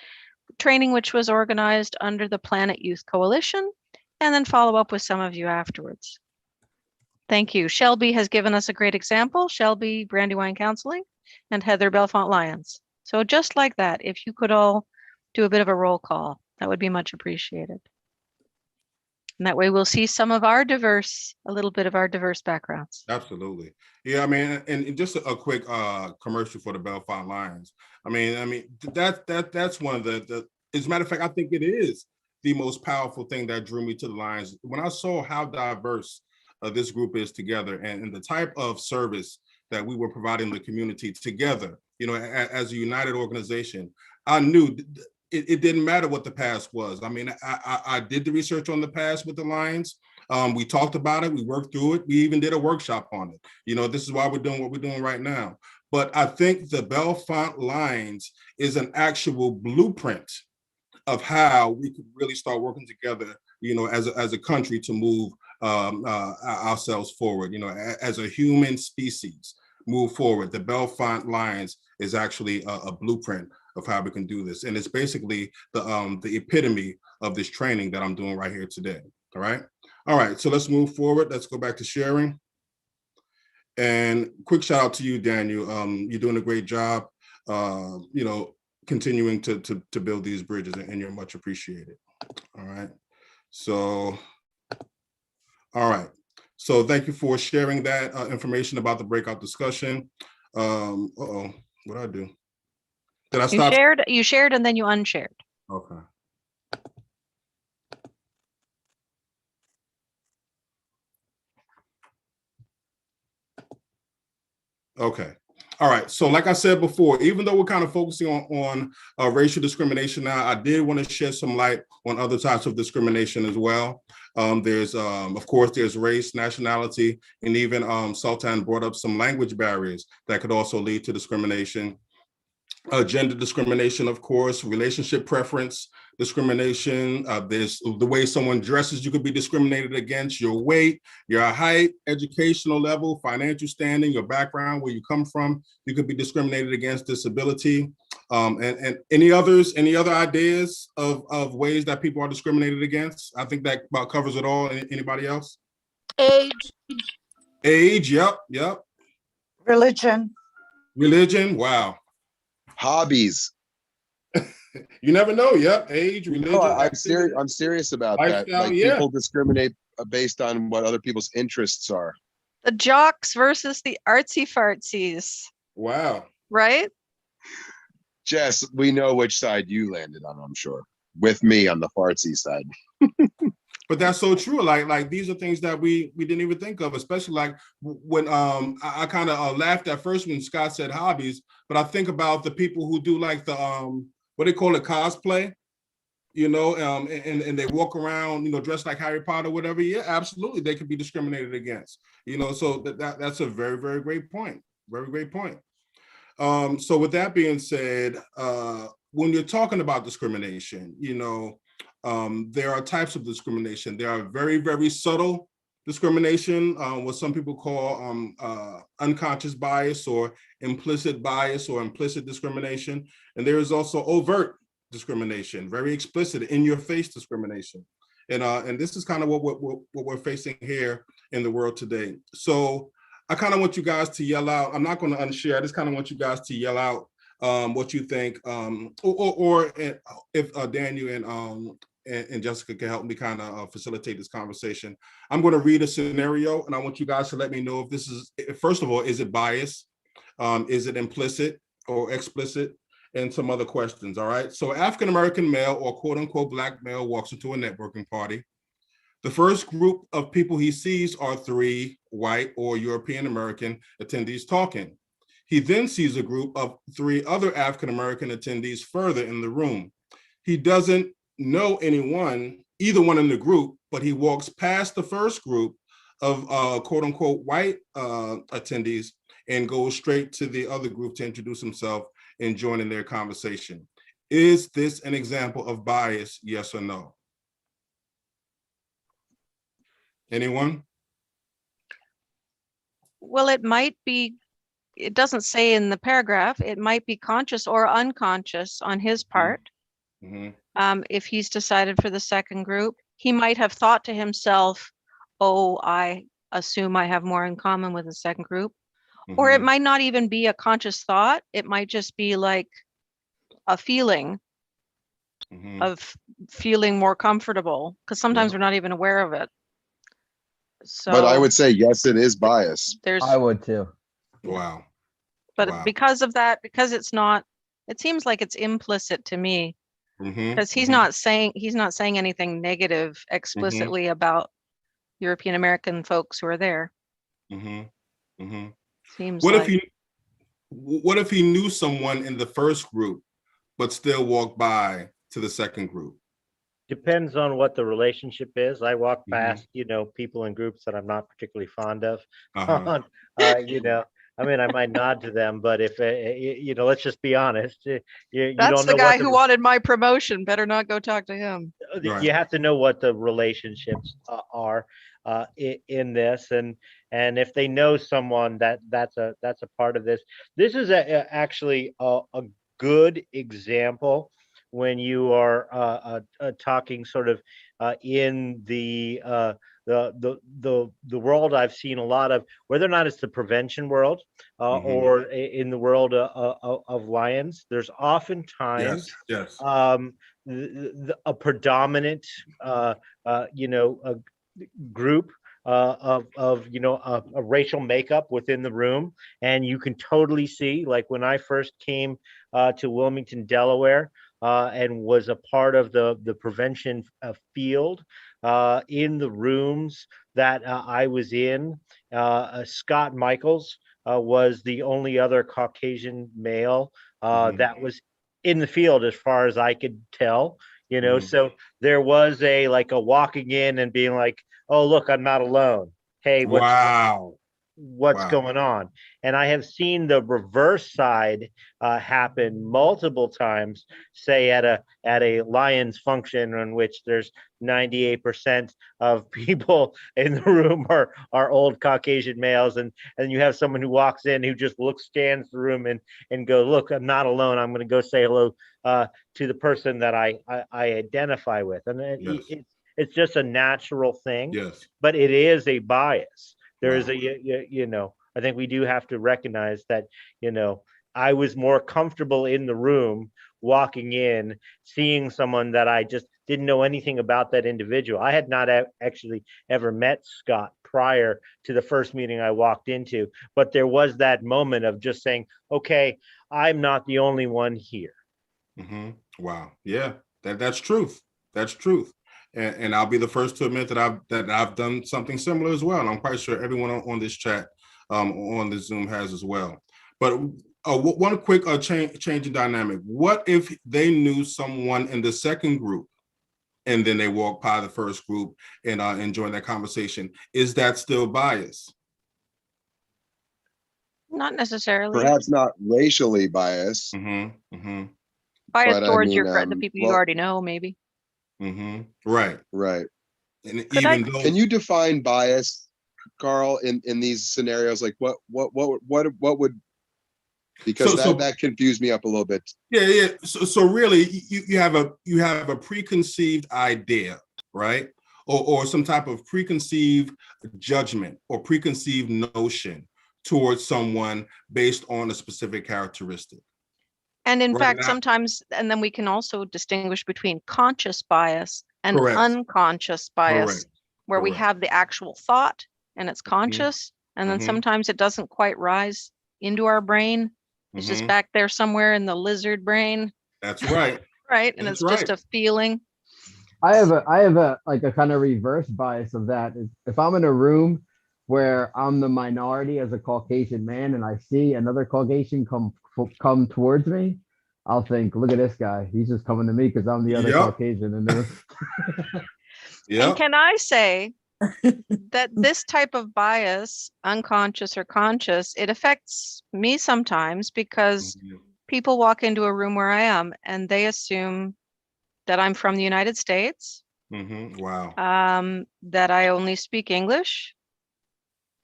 training, which was organized under the Planet Youth Coalition, and then follow up with some of you afterwards. Thank you. Shelby has given us a great example. Shelby Brandywine Counseling and Heather Belfont Lyons. So just like that, if you could all do a bit of a roll call, that would be much appreciated. And that way we'll see a little bit of our diverse backgrounds. Absolutely. Yeah, I mean, and just a quick commercial for the Belfont Lions. I mean, that's one of the, as a matter of fact, I think it is the most powerful thing that drew me to the Lions. When I saw how diverse this group is together, and the type of service that we were providing the community together, you know, as a united organization, I knew it didn't matter what the past was. I mean, I did the research on the past with the Lions. We talked about it. We worked through it. We even did a workshop on it. You know, this is why we're doing what we're doing right now. But I think the Belfont Lions is an actual blueprint of how we could really start working together, you know, as a country to move ourselves forward, you know, as a human species, move forward. The Belfont Lions is actually a blueprint of how we can do this. And it's basically the epitome of this training that I'm doing right here today. All right, so let's move forward. Let's go back to sharing. And quick shout out to you, Daniel. You're doing a great job, you know, continuing to build these bridges, and you're much appreciated. All right. So thank you for sharing that information about the breakout discussion. What did I do? Did I stop? You shared and then you unshared. Okay. Okay. All right. So like I said before, even though we're kind of focusing on racial discrimination now, I did want to shed some light on other types of discrimination as well. There's, of course, there's race, nationality, and even Sultan brought up some language barriers that could also lead to discrimination. Gender discrimination, of course, relationship preference discrimination. There's the way someone dresses, you could be discriminated against, your weight, your height, educational level, financial standing, your background, where you come from, you could be discriminated against, disability. And any other ideas of ways that people are discriminated against? I think that about covers it all. Anybody else? Age. Age, yep. Religion. Religion, wow. Hobbies. You never know. Yep. Age, religion. No, I'm serious about that. Like people discriminate based on what other people's interests are. The jocks versus the artsy fartsies. Wow. Right? Jess, we know which side you landed on, I'm sure. With me on the fartsy side. But that's so true. Like these are things that we didn't even think of, especially like when I kind of laughed at first when Scott said hobbies, but I think about the people who do like the what they call it, cosplay, you know, and they walk around, you know, dressed like Harry Potter, whatever. Yeah, absolutely, they could be discriminated against, you know. So that's a very, very great point. Very great point. So with that being said, when you're talking about discrimination, you know, there are types of discrimination. There are very, very subtle discrimination, what some people call unconscious bias or implicit discrimination. And there is also overt discrimination, very explicit, in your face discrimination. And this is kind of what we're facing here in the world today. So I kind of want you guys to yell out. I'm not going to unshare. I just kind of want you guys to yell out what you think, or if Daniel and Jessica can help me kind of facilitate this conversation. I'm going to read a scenario, and I want you guys to let me know if this is, first of all, is it bias? Is it implicit or explicit? And some other questions, all right? So African-American male or quote unquote Black male walks into a networking party. The first group of people he sees are 3 white or European-American attendees talking. He then sees a group of 3 other African-American attendees further in the room. He doesn't know either one in the group, but he walks past the first group of quote unquote white attendees and goes straight to the other group to introduce himself and join in their conversation. Is this an example of bias, yes or no? Anyone? Well, it might be, it doesn't say in the paragraph, it might be conscious or unconscious on his part. Mm-hmm. If he's decided for the second group, he might have thought to himself, oh, I assume I have more in common with the second group. Mm-hmm. Or it might not even be a conscious thought. It might just be like a feeling of feeling more comfortable, because sometimes we're not even aware of it. So, but I would say, yes, it is bias. I would too. Wow. But because of that, because it's not, it seems like it's implicit to me, because he's not saying anything negative explicitly about European American folks who are there. Seems what like. What if he knew someone in the first group, but still walked by to the second group? Depends on what the relationship is. I walk past, you know, people in groups that I'm not particularly fond of. You know, I mean, I might nod to them, but if you know, let's just be honest. You That's don't know the guy who wanted my promotion. Better not go talk to him. Right. You have to know what the relationships are in this, and if they know someone that's a part of this. This is actually a good example when you are talking sort of in the world. I've seen a lot of, whether or not it's the prevention world or in the world of lions, there's oftentimes a predominant you know, a group of you know, a racial makeup within the room, and you can totally see, like when I first came to Wilmington, Delaware, and was a part of the prevention field in the rooms that I was in. Scott Michaels, was the only other Caucasian male that was in the field, as far as I could tell. So there was a walking in and being like, oh, look, I'm not alone. Hey, what's going on? And I have seen the reverse side happen multiple times, say at a Lions function in which there's 98% of people in the room are old Caucasian males, and you have someone who walks in who just scans the room and go, look, I'm not alone. I'm going to go say hello to the person that I identify with. And it's just a natural thing. Yes. But it is a bias. There is I think we do have to recognize that, I was more comfortable in the room walking in, seeing someone that I just didn't know anything about that individual. I had not actually ever met Scott prior to the first meeting I walked into, but there was that moment of just saying, okay, I'm not the only one here. Wow. Yeah, that's truth. That's truth. And I'll be the first to admit that I've done something similar as well. And I'm quite sure everyone on this chat, on the Zoom has as well. But one quick change in dynamic. What if they knew someone in the second group and then they walk by the first group and join that conversation? Is that still bias? Not necessarily. Perhaps not racially biased. Bias towards the people you already know, maybe. Right. And can you define bias, Carl, in these scenarios? Like what would, because that confused me up a little bit. Yeah. So really, you have a preconceived idea, right? Or some type of preconceived judgment or preconceived notion towards someone based on a specific characteristic. And in fact, sometimes, and then we can also distinguish between conscious bias and unconscious bias, where we have the actual thought and it's conscious, and then sometimes it doesn't quite rise into our brain. It's just back there somewhere in the lizard brain. That's right. Right. And it's just a feeling. I have a kind of reverse bias of that. If I'm in a room where I'm the minority as a Caucasian man and I see another Caucasian come towards me, I'll think, look at this guy. He's just coming to me because I'm the other Caucasian. And And can I say that this type of bias, unconscious or conscious, it affects me sometimes because people walk into a room where I am and they assume that I'm from the United States. Wow. That I only speak English.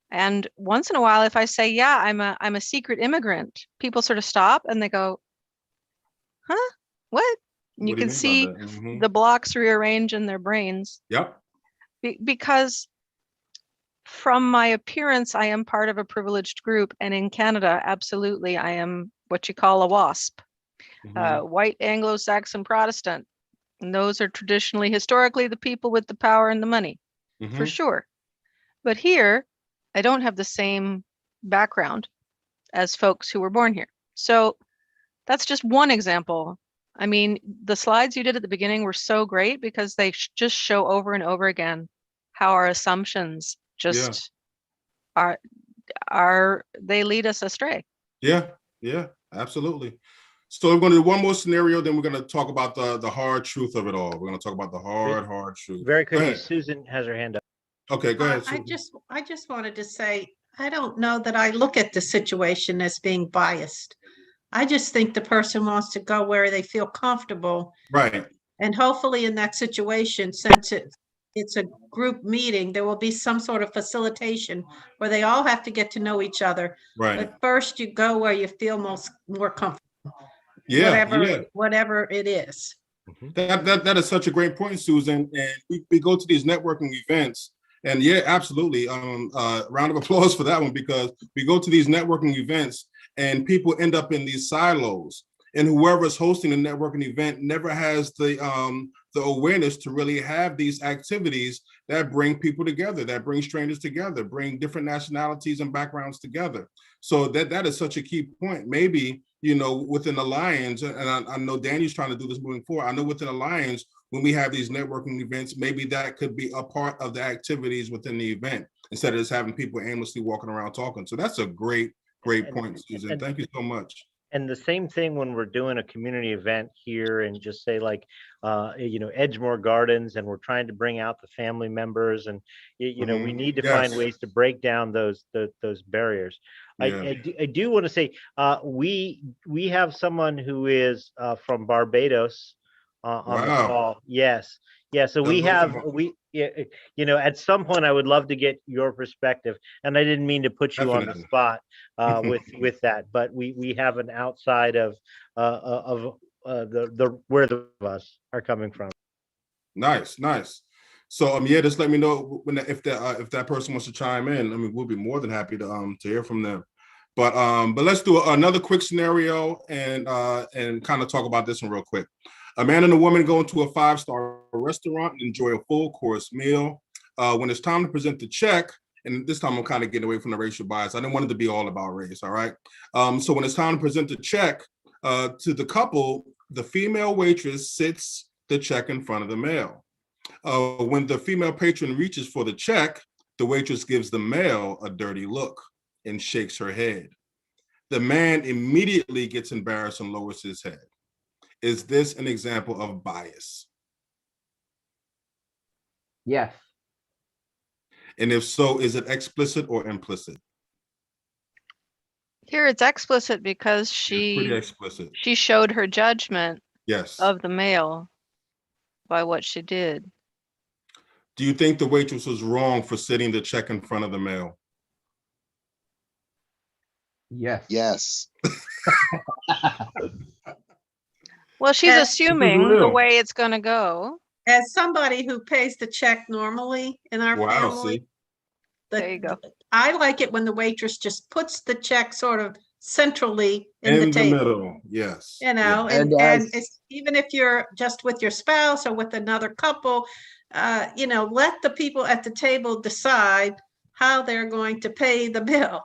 And once in a while, if I say, yeah, I'm a secret immigrant, people sort of stop and they go, huh? What? And you can see the blocks rearrange in their brains. Yep. Because from my appearance, I am part of a privileged group. And in Canada, absolutely, I am what you call a WASP, white Anglo-Saxon Protestant. And those are traditionally, historically, the people with the power and the money, for sure. But here, I don't have the same background as folks who were born here. So that's just one example. I mean, the slides you did at the beginning were so great because they just show over and over again how our assumptions just they lead us astray. Yeah, absolutely. So we're going to do one more scenario, then we're going to talk about the hard truth of it all. We're going to talk about the hard truth. Very quickly, Susan has her hand up. Okay, go ahead. I just wanted to say, I don't know that I look at the situation as being biased. I just think the person wants to go where they feel comfortable. Right. And hopefully in that situation, since it's a group meeting, there will be some sort of facilitation where they all have to get to know each other. Right. But first you go where you feel more comfortable. Yeah. Whatever it is. That is such a great point, Susan. And we go to these networking events. And yeah, absolutely. Round of applause for that one, because we go to these networking events and people end up in these silos. And whoever's hosting the networking event never has the awareness to really have these activities that bring people together, that bring strangers together, bring different nationalities and backgrounds together. So that is such a key point. Maybe, within the Lions, and I know Danny's trying to do this moving forward. I know within the Lions, when we have these networking events, maybe that could be a part of the activities within the event instead of just having people aimlessly walking around talking. So that's a great Great point, Susan. Thank you so much. And the same thing when we're doing a community event here and just say like, Edgemore Gardens, and we're trying to bring out the family members, and we need to find ways to break down those barriers. Yeah. I do want to say we have someone who is from Barbados on the call. Yes. Yeah, so at some point I would love to get your perspective, and I didn't mean to put you on the spot with that, but we have an outside of the where the of us are coming from. Nice. So just let me know if that person wants to chime in. I mean, we'll be more than happy to hear from them. But let's do another quick scenario and kind of talk about this one real quick. A man and a woman go into a 5-star restaurant and enjoy a full course meal. When it's time to present the check, and this time I'm kind of getting away from the racial bias. I didn't want it to be all about race, all right? So when it's time to present the check to the couple, the female waitress sits the check in front of the male. When the female patron reaches for the check, the waitress gives the male a dirty look and shakes her head. The man immediately gets embarrassed and lowers his head. Is this an example of bias? Yes. And if so, is it explicit or implicit? Here it's explicit because pretty explicit. She showed her judgment of the male by what she did. Do you think the waitress was wrong for sitting the check in front of the male? Yes. Well, she's assuming the way it's going to go. As somebody who pays the check normally in our family, there you go. I like it when the waitress just puts the check sort of centrally in the table. Middle. Yes. And it's, even if you're just with your spouse or with another couple, let the people at the table decide how they're going to pay the bill.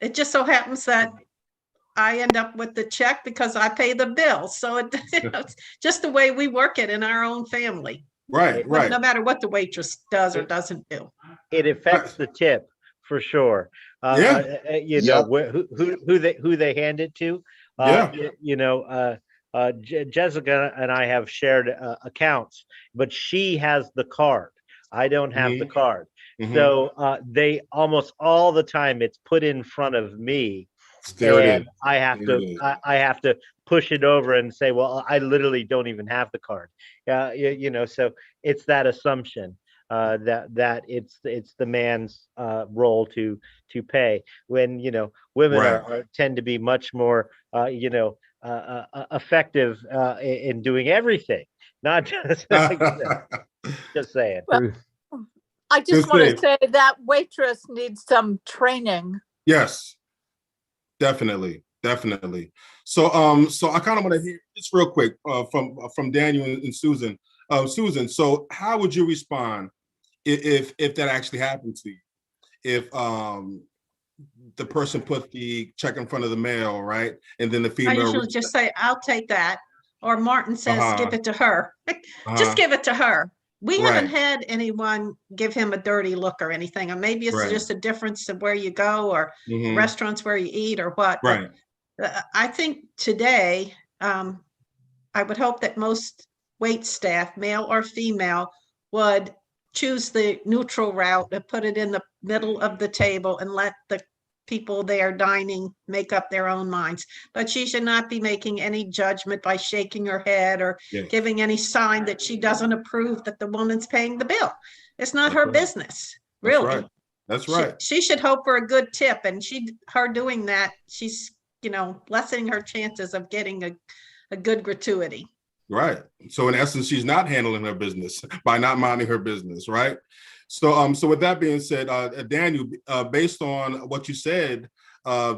It just so happens that I end up with the check because I pay the bill. So it's just the way we work it in our own family. Right. No matter what the waitress does or doesn't do. It affects the tip for sure. Who they hand it to. Jessica and I have shared accounts, but she has the card. I don't have the card. So they almost all the time it's put in front of me. And I have to push it over and say, well, I literally don't even have the card. So it's that assumption that it's the man's role to pay, when women tend to be much more effective in doing everything, not just just saying. Well, I just want to say that waitress needs some training. Yes. Definitely. So I kind of want to hear just real quick from Daniel and Susan. Susan, so how would you respond if that actually happened to you? If the person put the check in front of the male, right, and then the female. I usually just say, "I'll take that," or Martin says, "Give it to her." Just give it to her. We haven't had anyone give him a dirty look or anything, or maybe it's just a difference of where you go or restaurants where you eat or what. Right. I think today, I would hope that most wait staff, male or female, would choose the neutral route and put it in the middle of the table and let the people there dining make up their own minds. But she should not be making any judgment by shaking her head or giving any sign that she doesn't approve that the woman's paying the bill. It's not her business, really. That's right. She should hope for a good tip, and her doing that, she's lessening her chances of getting a good gratuity. Right. So in essence, she's not handling her business by not minding her business, right? So with that being said, Daniel, based on what you said,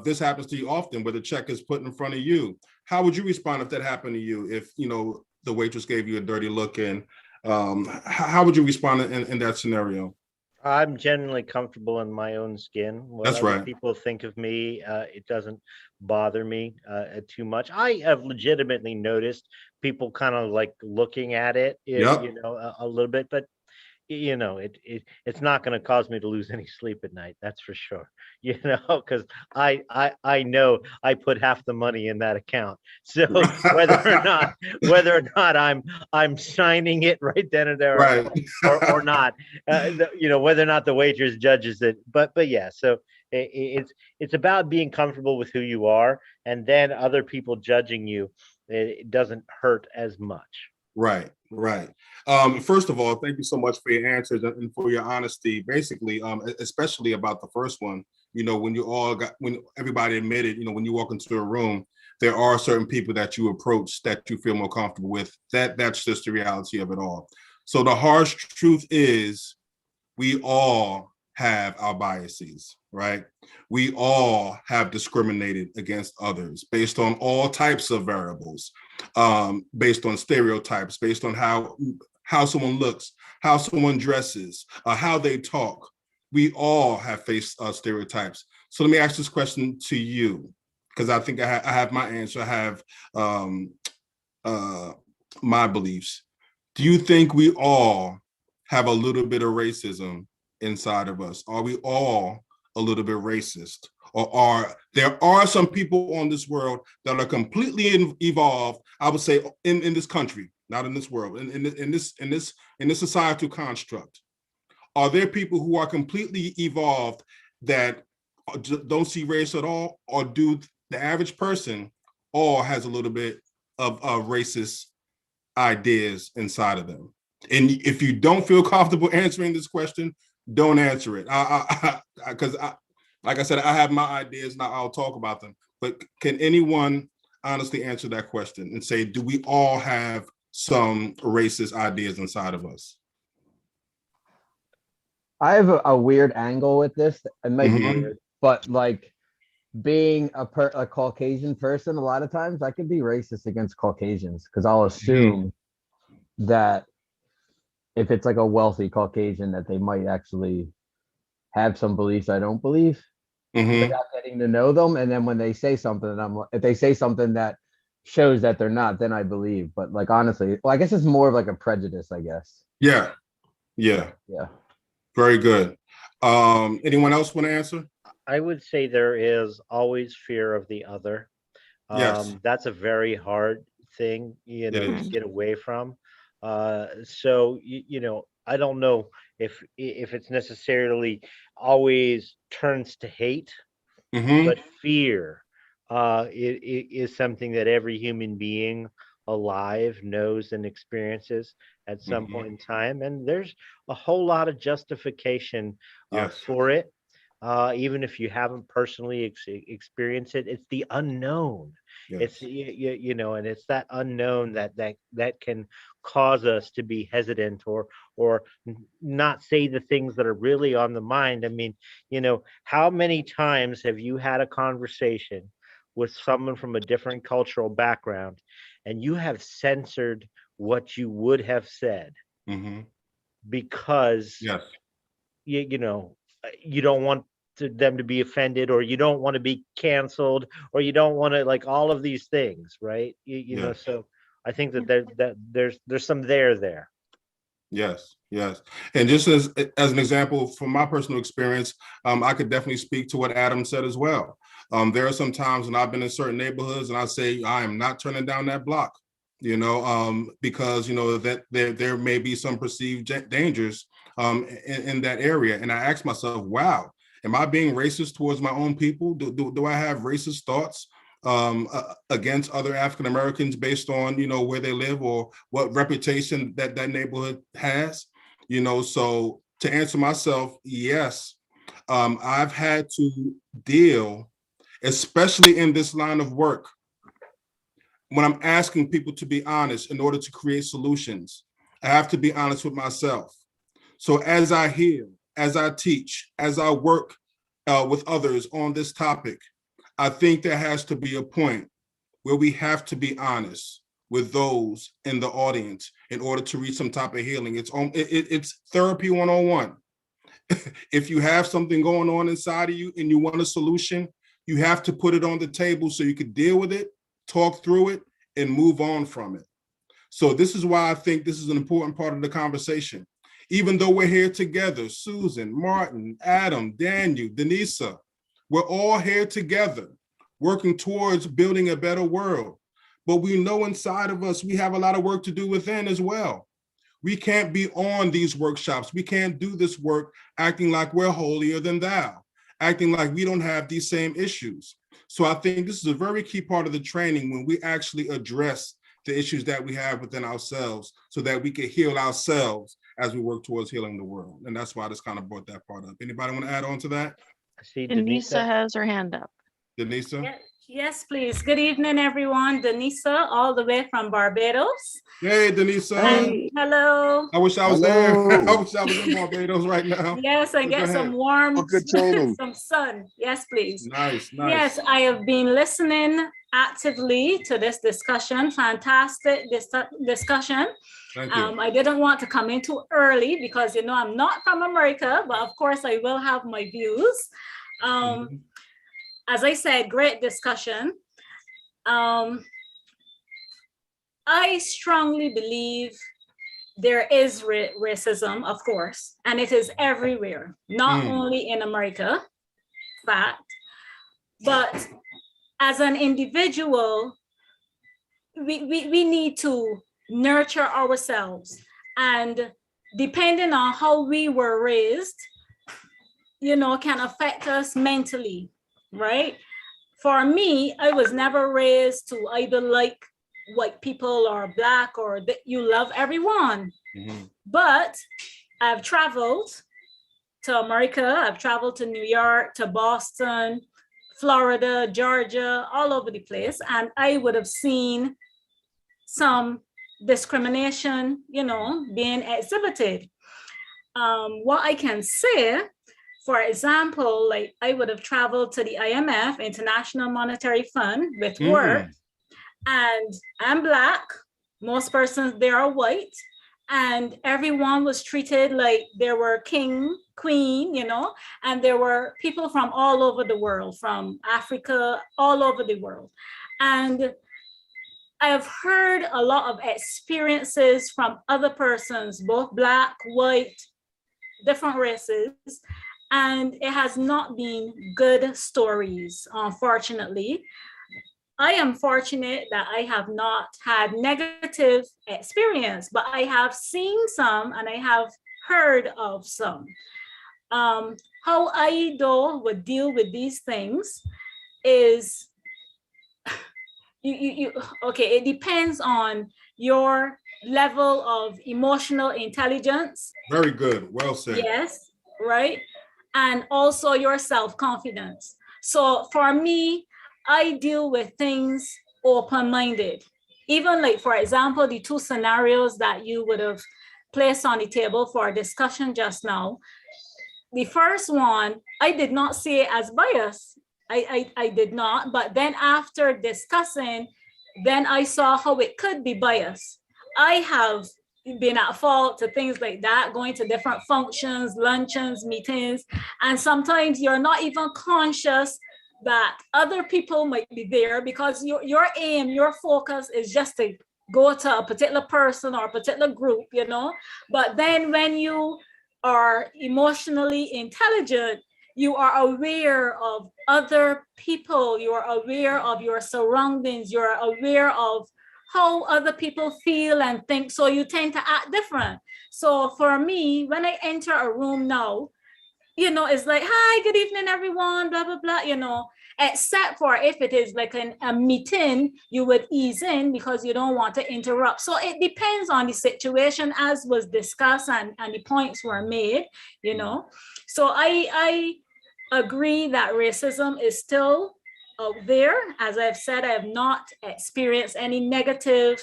this happens to you often where the check is put in front of you. How would you respond if that happened to you? If the waitress gave you a dirty look, and how would you respond in that scenario? I'm generally comfortable in my own skin. What That's right. People think of me, it doesn't bother me too much. I have legitimately noticed people kind of like looking at it, a little bit, but it's not going to cause me to lose any sleep at night. That's for sure. Because I know I put half the money in that account. So whether or not I'm signing it right then and there, Right. or not, whether or not the waitress judges it. But yeah, so it's about being comfortable with who you are, and then other people judging you, it doesn't hurt as much. Right, right. First of all, thank you so much for your answers and for your honesty. Basically, especially about the first one. When everybody admitted, when you walk into a room, there are certain people that you approach that you feel more comfortable with. That's just the reality of it all. So the harsh truth is, we all have our biases, right? We all have discriminated against others based on all types of variables, based on stereotypes, based on how someone looks, how someone dresses, how they talk. We all have faced stereotypes. So let me ask this question to you, because I think I have my answer. I have my beliefs. Do you think we all have a little bit of racism inside of us? Are we all a little bit racist? Or there are some people on this world that are completely evolved, I would say, in this country, not in this world, in this societal construct? Are there people who are completely evolved that don't see race at all? Or do the average person all has a little bit of racist ideas inside of them? And if you don't feel comfortable answering this question, don't answer it. Because like I said, I have my ideas and I'll talk about them. But can anyone honestly answer that question and say, do we all have some racist ideas inside of us? I have a weird angle with this. It might be weird, but like being a Caucasian person, a lot of times I can be racist against Caucasians because I'll assume that if it's like a wealthy Caucasian, that they might actually have some beliefs I don't believe without getting to know them. And then when they say something, if they say something that shows that they're not, then I believe. But like honestly, well, I guess it's more of like a prejudice, I guess. Yeah. Very good. Anyone else want to answer? I would say there is always fear of the other. Yes. That's a very hard thing, to get away from. So I don't know if it's necessarily always turns to hate, but fear it is something that every human being alive knows and experiences at some point in time, and there's a whole lot of justification for it. Even if you haven't personally experienced it, it's the unknown. It's and it's that unknown that can cause us to be hesitant or not say the things that are really on the mind. I mean, how many times have you had a conversation with someone from a different cultural background and you have censored what you would have said because you don't want them to be offended, or you don't want to be canceled, or you don't want to, like, all of these things, right? So I think that there's some there. Yes. And just as an example from my personal experience, I could definitely speak to what Adam said as well. There are some times when I've been in certain neighborhoods and I say, I am not turning down that block, because, that there may be some perceived dangers in that area. And I ask myself, wow, am I being racist towards my own people? Do I have racist thoughts against other African Americans based on, where they live or what reputation that neighborhood has? So to answer myself, yes, I've had to deal, especially in this line of work, when I'm asking people to be honest in order to create solutions. I have to be honest with myself. So as I heal, as I teach, as I work with others on this topic, I think there has to be a point where we have to be honest with those in the audience in order to reach some type of healing. It's therapy 101. If you have something going on inside of you and you want a solution, you have to put it on the table so you can deal with it, talk through it, and move on from it. So this is why I think this is an important part of the conversation. Even though we're here together, Susan, Martin, Adam, Daniel, Denisa, we're all here together, working towards building a better world. But we know inside of us, we have a lot of work to do within as well. We can't be on these workshops. We can't do this work acting like we're holier than thou, acting like we don't have these same issues. So I think this is a very key part of the training when we actually address the issues that we have within ourselves so that we can heal ourselves as we work towards healing the world. And that's why I just kind of brought that part up. Anybody want to add on to that? I see Denisa has her hand up. Denisa? Yes, please. Good evening, everyone. Denisa, all the way from Barbados. Hey, Denisa. And hello. I wish I was there. I wish I was in Barbados right now. Yes, and get some warm, some sun. Yes, please. Nice. Yes, I have been listening actively to this discussion. Fantastic discussion. Thank you. I didn't want to come in too early because, I'm not from America, but of course I will have my views. As I said, great discussion. I strongly believe there is racism, of course, and it is everywhere, not only in America, fact, but as an individual, we need to nurture ourselves, and depending on how we were raised, can affect us mentally. Right? For me, I was never raised to either like white people or Black or that you love everyone. But I've traveled to America, I've traveled to New York, to Boston, Florida, Georgia, all over the place. And I would have seen some discrimination, being exhibited. What I can say, for example, like I would have traveled to the IMF, International Monetary Fund, with work, and I'm Black, most persons there are white, and everyone was treated like there were king, queen, and there were people from all over the world, from Africa, all over the world. And I've heard a lot of experiences from other persons, both Black, white, different races, and it has not been good stories, unfortunately. I am fortunate that I have not had negative experience, but I have seen some and I have heard of some. How I though would deal with these things is, okay, it depends on your level of emotional intelligence. Very good, well said. Yes, right? And also your self-confidence. So for me, I deal with things open-minded. Even like, for example, the two scenarios that you would have placed on the table for discussion just now. The first one, I did not see it as bias. I did not, but then after discussing, then I saw how it could be bias. I have been at fault to things like that, going to different functions, luncheons, meetings, and sometimes you're not even conscious that other people might be there because your aim, your focus is just to go to a particular person or a particular group, but then when you are emotionally intelligent, you are aware of other people, you are aware of your surroundings, you're aware of how other people feel and think, so you tend to act different. So for me, when I enter a room now, it's like, hi, good evening, everyone, blah, blah, blah, except for if it is like a meeting, you would ease in because you don't want to interrupt. So it depends on the situation, as was discussed and the points were made, So I agree that racism is still out there. As I've said, I have not experienced any negative,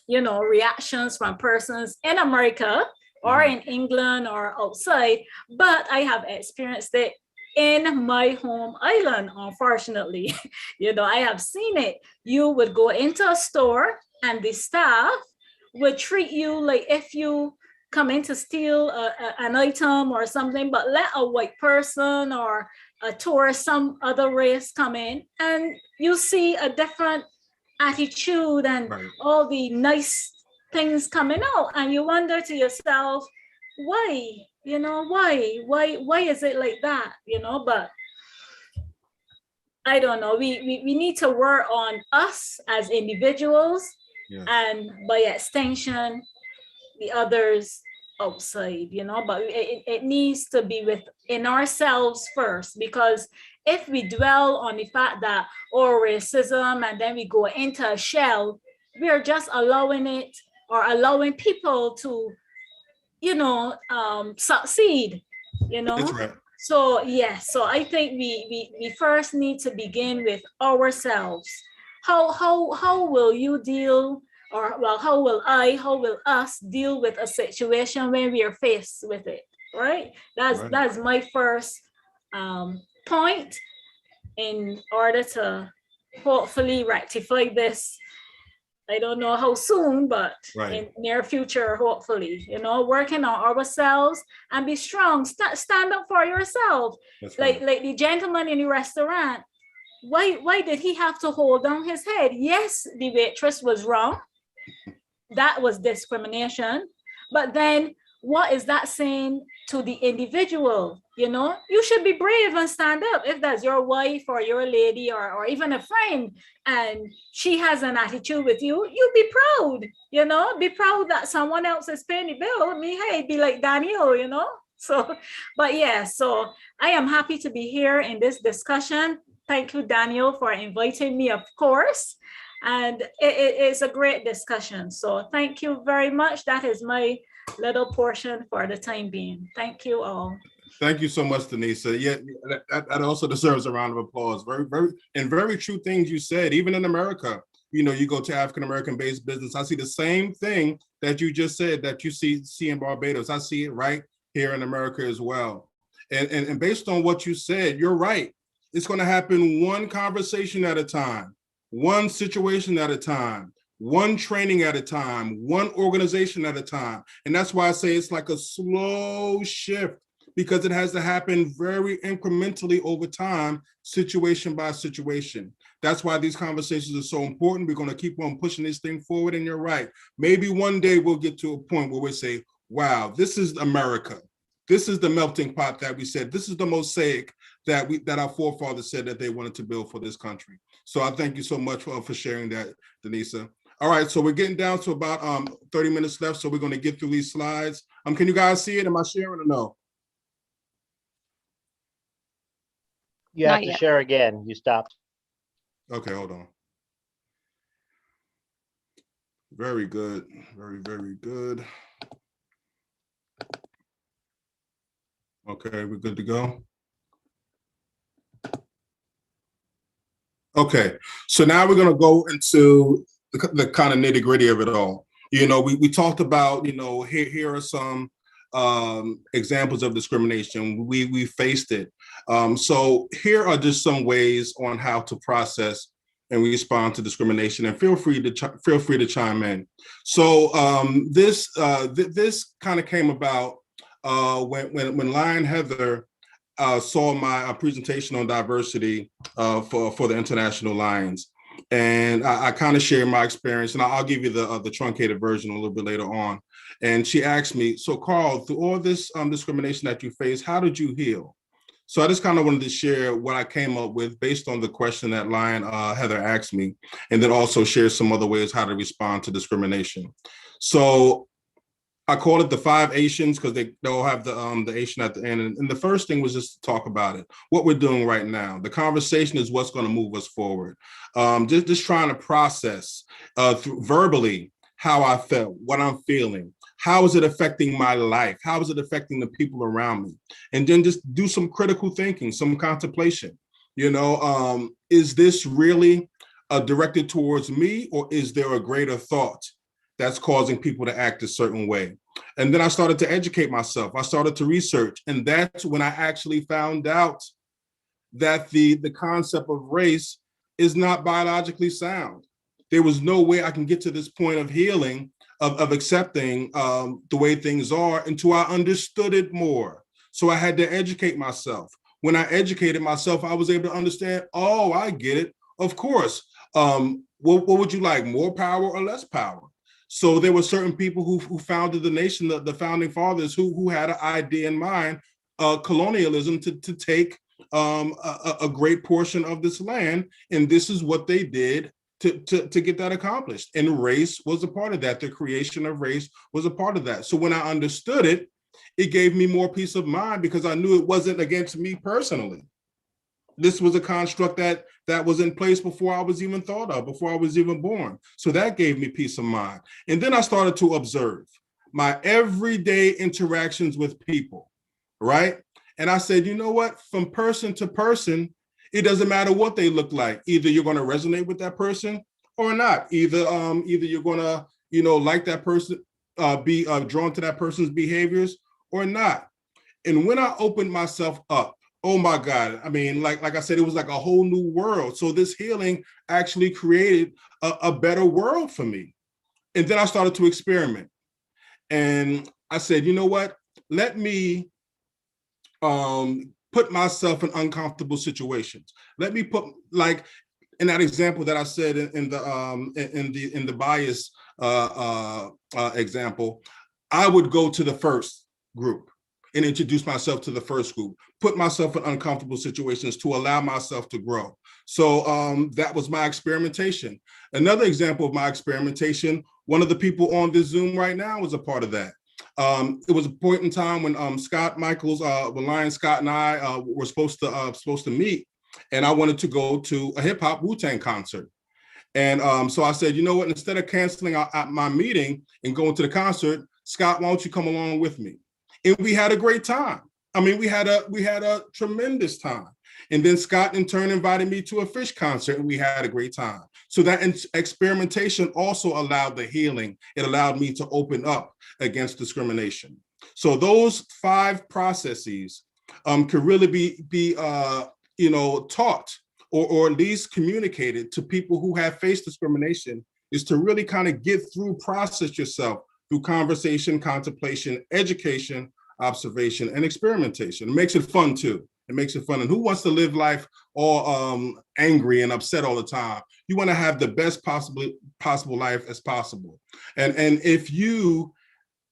reactions from persons in America or in England or outside, but I have experienced it in my home island, unfortunately. I have seen it. You would go into a store and the staff would treat you like if you come in to steal an item or something, but let a white person or a tourist, some other race come in, and you see a different attitude and all the nice things coming out, and you wonder to yourself, why? Why is it like that? But I don't know. We need to work on us as individuals, and by extension, the others outside, but it needs to be within ourselves first, because if we dwell on the fact that, racism, and then we go into a shell, we are just allowing it, or allowing people to, succeed, That's right. So yes, so I think we first need to begin with ourselves. How will you deal, or well, how will us deal with a situation when we are faced with it, right? That's my first point, in order to hopefully rectify this. I don't know how soon, but in near future, hopefully, working on ourselves and be strong. Stand up for yourself. Like the gentleman in the restaurant. Why did he have to hold down his head? Yes, the waitress was wrong. That was discrimination. But then what is that saying to the individual? You should be brave and stand up. If that's your wife or your lady, or even a friend, and she has an attitude with you, you be proud, be proud that someone else is paying the bill. Hey, be like Daniel, So, but yeah, so I am happy to be here in this discussion. Thank you, Daniel, for inviting me, of course. And it is a great discussion. So thank you very much. That is my little portion for the time being. Thank you all. Thank you so much, Denisa. Yeah, that also deserves a round of applause. Very true things you said. Even in America, you go to African-American based business, I see the same thing that you just said that you see in Barbados. I see it right here in America as well. And based on what you said, you're right. It's going to happen one conversation at a time, one situation at a time, one training at a time, one organization at a time. And that's why I say it's like a slow shift, because it has to happen very incrementally over time, situation by situation. That's why these conversations are so important. We're going to keep on pushing this thing forward. And you're right. Maybe one day we'll get to a point where we say, wow, this is America. This is the melting pot that we said. This is the mosaic that our forefathers said that they wanted to build for this country. So I thank you so much for sharing that, Denisa. All right, so we're getting down to about 30 minutes left. So we're going to get through these slides. Can you guys see it? Am I sharing or no? You have to share again. You stopped. Okay, hold on. Very good. Very good. Okay, we're good to go. Okay, so now we're going to go into the kind of nitty gritty of it all. We talked about, here are some examples of discrimination. We faced it. So here are just some ways on how to process and respond to discrimination, and feel free to chime in. So this kind of came about when Lion Heather saw my presentation on diversity for the International Lions. And I kind of shared my experience, and I'll give you the truncated version a little bit later on. And she asked me, so Carl, through all this discrimination that you face, how did you heal? So I just kind of wanted to share what I came up with based on the question that Lion Heather asked me, and then also share some other ways how to respond to discrimination. So I call it the 5 Asians, because they all have the Asian at the end. And the first thing was just to talk about it, what we're doing right now. The conversation is what's going to move us forward. Just trying to process verbally how I felt, what I'm feeling. How is it affecting my life? How is it affecting the people around me? And then just do some critical thinking, some contemplation. Is this really directed towards me, or is there a greater thought that's causing people to act a certain way? And then I started to educate myself. I started to research. And that's when I actually found out that the concept of race is not biologically sound. There was no way I can get to this point of healing, of accepting the way things are, until I understood it more. So I had to educate myself. When I educated myself, I was able to understand, oh, I get it. Of course. What would you like, more power or less power? So there were certain people who founded the nation, the founding fathers, who had an idea in mind, colonialism, to take a great portion of this land, and this is what they did to get that accomplished. And race was a part of that. The creation of race was a part of that. So when I understood it, it gave me more peace of mind because I knew it wasn't against me personally. This was a construct that was in place before I was even thought of, before I was even born. So that gave me peace of mind. And then I started to observe my everyday interactions with people, right? And I said, you know what? From person to person, it doesn't matter what they look like. Either you're going to resonate with that person or not. Either you're going to, like that person, be drawn to that person's behaviors or not. And when I opened myself up, oh my God, I mean, like I said, it was like a whole new world. So this healing actually created a better world for me. And then I started to experiment. And I said, you know what? Let me put myself in uncomfortable situations. Let me put, like in that example that I said in the bias example, I would go to the first group and introduce myself to the first group, put myself in uncomfortable situations to allow myself to grow. So that was my experimentation. Another example of my experimentation, one of the people on this Zoom right now was a part of that. It was a point in time when Scott Michaels, when Lion Scott and I were supposed to meet, and I wanted to go to a hip hop Wu-Tang concert. And so I said, you know what, instead of canceling my meeting and going to the concert, Scott, why don't you come along with me? And we had a great time. I mean, we had a tremendous time. And then Scott in turn invited me to a Fish concert and we had a great time. So that experimentation also allowed the healing. It allowed me to open up against discrimination. So those 5 processes could really be taught or at least communicated to people who have faced discrimination, is to really kind of get through, process yourself through conversation, contemplation, education, observation, and experimentation. It makes it fun too. It makes it fun. And who wants to live life all angry and upset all the time? You want to have the best possible life as possible. And if you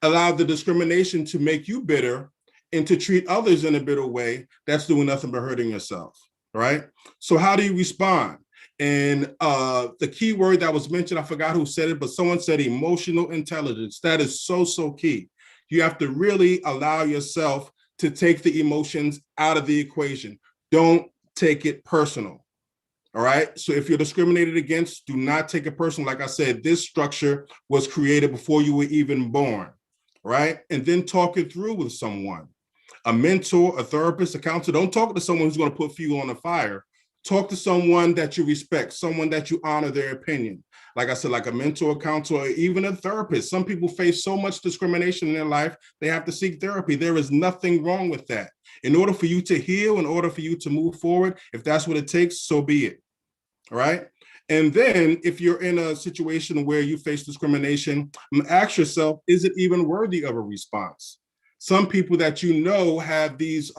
allow the discrimination to make you bitter and to treat others in a bitter way, that's doing nothing but hurting yourself, right? So how do you respond? And the key word that was mentioned, I forgot who said it, but someone said emotional intelligence. That is so key. You have to really allow yourself to take the emotions out of the equation. Don't take it personal. All right. So if you're discriminated against, do not take it personal. Like I said, this structure was created before you were even born. Right. And then talk it through with someone, a mentor, a therapist, a counselor. Don't talk to someone who's going to put fuel on the fire. Talk to someone that you respect, someone that you honor their opinion. Like I said, like a mentor, a counselor, or even a therapist. Some people face so much discrimination in their life, they have to seek therapy. There is nothing wrong with that. In order for you to heal, in order for you to move forward, if that's what it takes, so be it. All right. And then if you're in a situation where you face discrimination, ask yourself, is it even worthy of a response? Some people that you know have these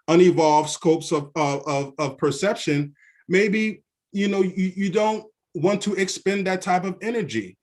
unevolved scopes of perception. Maybe, you don't want to expend that type of energy,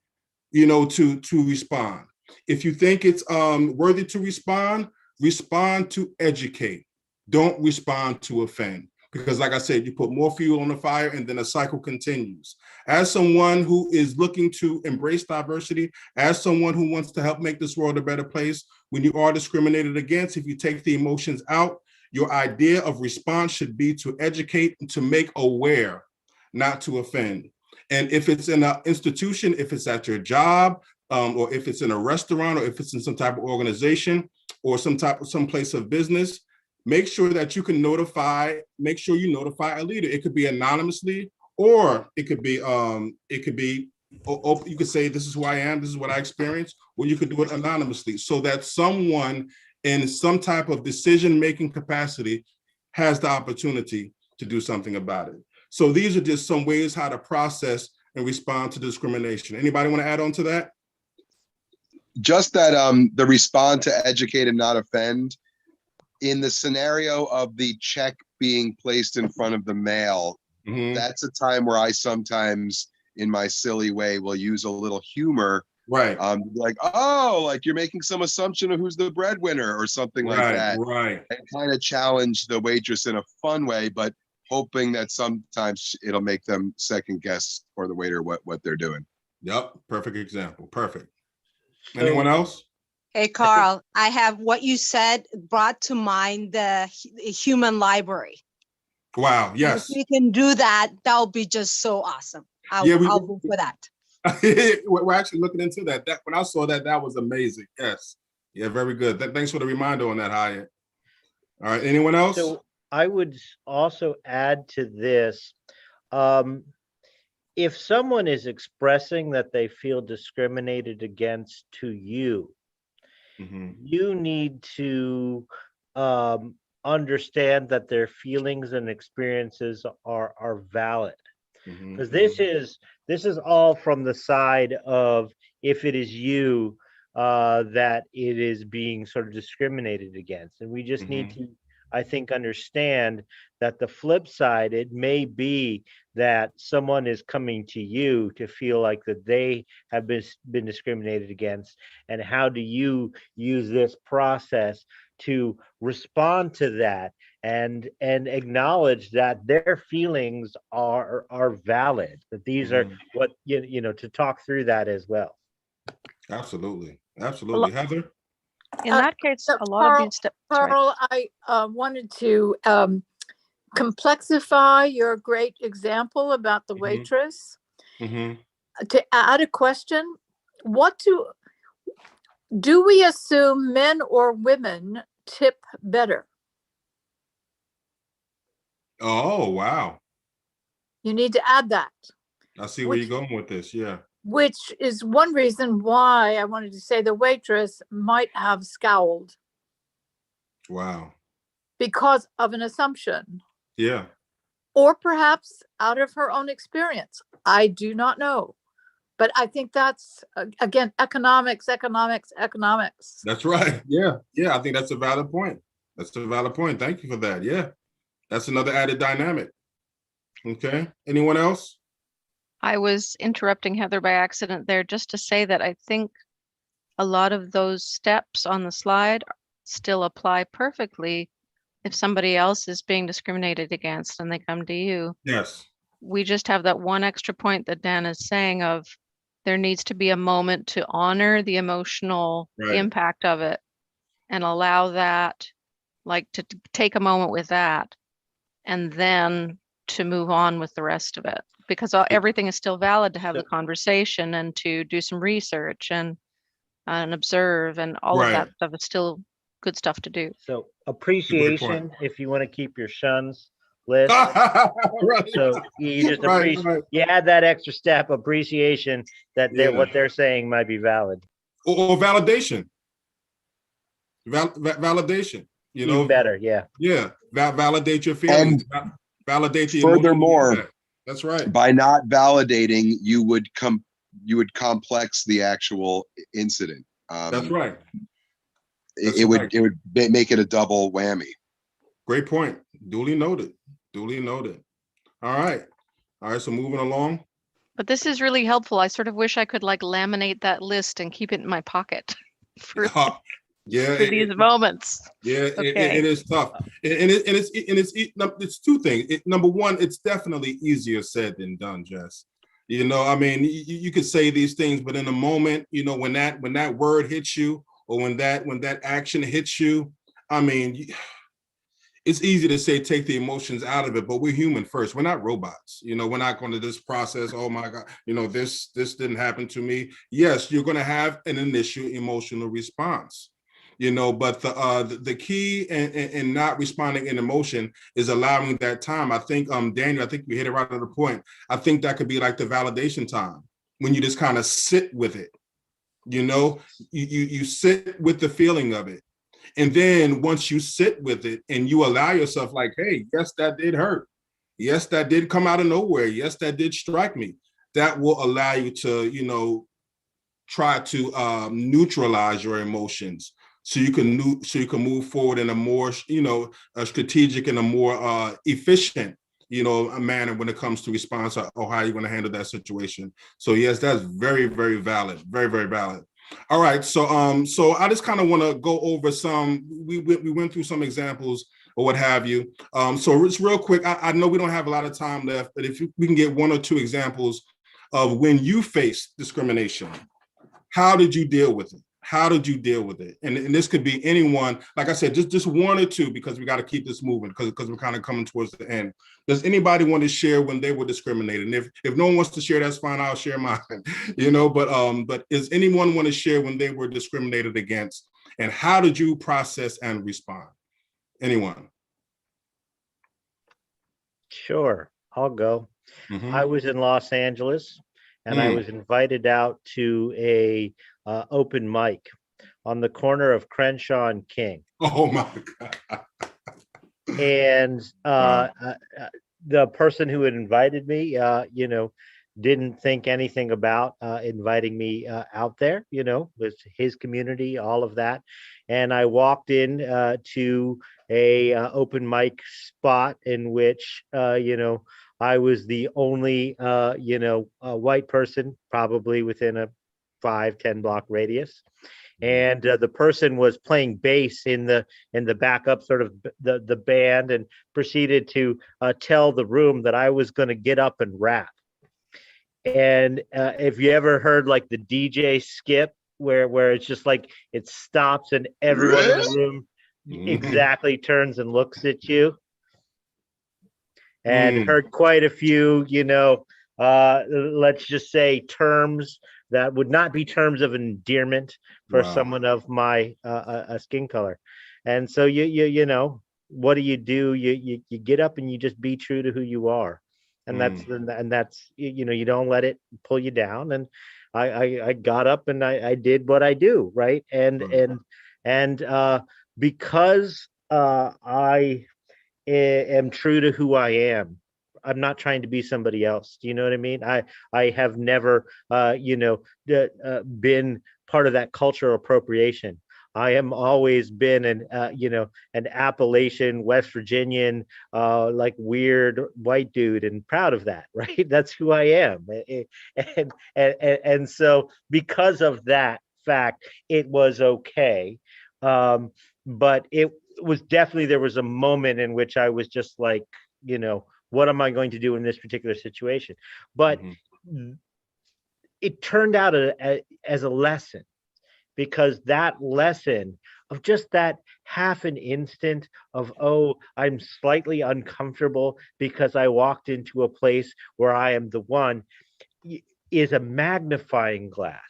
to respond. If you think it's worthy to respond to educate. Don't respond to offend. Because like I said, you put more fuel on the fire and then a cycle continues. As someone who is looking to embrace diversity, as someone who wants to help make this world a better place, when you are discriminated against, if you take the emotions out, your idea of response should be to educate and to make aware, not to offend. And if it's in an institution, if it's at your job, or if it's in a restaurant, or if it's in some type of organization or some place of business, make sure that you can notify a leader. It could be anonymously, or it could be, you could say, this is who I am, this is what I experienced, or you could do it anonymously so that someone in some type of decision-making capacity has the opportunity to do something about it. So these are just some ways how to process and respond to discrimination. Anybody want to add on to that? Just that the respond to educate and not offend, in the scenario of the check being placed in front of the mail, that's a time where I sometimes, in my silly way, will use a little humor Right. Like, oh, like you're making some assumption of who's the breadwinner or something like that. Right. And kind of challenge the waitress in a fun way, but hoping that sometimes it'll make them second guess, or the waiter, what they're doing. Yep. Perfect example. Perfect. Anyone else? Hey, Carl, I have what you said brought to mind the human library. Wow. Yes. If we can do that, that would be just so awesome. I'll go for that. We're actually looking into that. When I saw that, that was amazing. Yes. Yeah, very good. Thanks for the reminder on that, Hyatt. All right. Anyone else? So I would also add to this. If someone is expressing that they feel discriminated against to you, you need to understand that their feelings and experiences are valid. Because this is all from the side of, if it is you that it is being sort of discriminated against. And we just need to, I think, understand that the flip side, it may be that someone is coming to you to feel like that they have been discriminated against. And how do you use this process to respond to that and acknowledge that their feelings are valid, that these are what, you know, to talk through that as well. Absolutely. Absolutely. Heather? In that case, a lot Carl, of these steps. Carl, I wanted to complexify your great example about the waitress. To add a question, do we assume men or women tip better? Oh, wow. You need to add that. I see where you're going with this. Yeah. Which is one reason why I wanted to say the waitress might have scowled. Wow. Because of an assumption. Yeah. Or perhaps out of her own experience. I do not know. But I think that's, again, economics. That's right. Yeah. Yeah. I think that's a valid point. Thank you for that. Yeah. That's another added dynamic. Okay. Anyone else? I was interrupting Heather by accident there just to say that I think a lot of those steps on the slide still apply perfectly if somebody else is being discriminated against and they come to you. Yes. We just have that one extra point that Dan is saying of there needs to be a moment to honor the emotional impact of it and allow that, like to take a moment with that and then to move on with the rest of it, because everything is still valid to have the conversation and to do some research and observe, and all of that stuff is still good stuff to do. So appreciation, if you want to keep your shuns list. So you just appreciate, you add that extra step, appreciation, that what they're saying might be valid. Or validation. Validation. You know, even better. Yeah. Yeah. Validate your feelings. Validate the furthermore. That's right. By not validating, you would complex the actual incident. That's right. It would make it a double whammy. Great point. Duly noted. All right. So moving along. But this is really helpful. I sort of wish I could like laminate that list and keep it in my pocket for these moments. Yeah, it is tough, and it's two things. Number one, it's definitely easier said than done, Jess. You know, I mean, you could say these things, but in a moment, you know, when that word hits you, or when that action hits you, I mean, it's easy to say take the emotions out of it, but we're human first. We're not robots. You know, we're not going to this process. Oh my God, you know, this didn't happen to me. Yes, you're going to have an initial emotional response. You know, but the key in not responding in emotion is allowing that time. I think, Daniel, I think you hit it right on the point. I think that could be like the validation time, when you just kind of sit with it. You know, you sit with the feeling of it. And then once you sit with it and you allow yourself like, hey, yes, that did hurt. Yes, that did come out of nowhere. Yes, that did strike me. That will allow you to, you know, try to neutralize your emotions. So you can move forward in a more, you know, a strategic and a more efficient a manner when it comes to response or how you're going to handle that situation. So yes, that's very, very valid. Very, very valid. All right. So I just kind of want to go over we went through some examples or what have you. So it's real quick. I know we don't have a lot of time left, but if we can get one or two examples of when you faced discrimination, how did you deal with it? How did you deal with it? And this could be anyone, like I said, just one or two, because we got to keep this moving because we're kind of coming towards the end. Does anybody want to share when they were discriminated? And if no one wants to share, that's fine. I'll share mine, but does anyone want to share when they were discriminated against, and how did you process and respond? Anyone? Sure, I'll go. I was in Los Angeles, and I was invited out to a open mic on the corner of Crenshaw and King. Oh my God. And the person who had invited me, didn't think anything about inviting me out there, was his community, all of that. And I walked in to a open mic spot in which, I was the only, white person, probably within a 5-10 block radius. And the person was playing bass in the backup, sort of the band, and proceeded to tell the room that I was going to get up and rap. And if you ever heard like the DJ skip, where it's just like it stops and everyone in the room exactly turns and looks at you, and heard quite a few, let's just say terms that would not be terms of endearment for someone of my skin color. And so what do? You get up and you just be true to who you are. And that's you don't let it pull you down. And I got up and I did what I do, right? And because I am true to who I am, I'm not trying to be somebody else. Do you know what I mean? I have never been part of that cultural appropriation. I am always been an Appalachian, West Virginian, like weird white dude, and proud of that, right? That's who I am. And so because of that fact, it was okay. But it was definitely, there was a moment in which I was just like, what am I going to do in this particular situation? But it turned out as a lesson, because that lesson of just that half an instant of, oh, I'm slightly uncomfortable because I walked into a place where I am the one, is a magnifying glass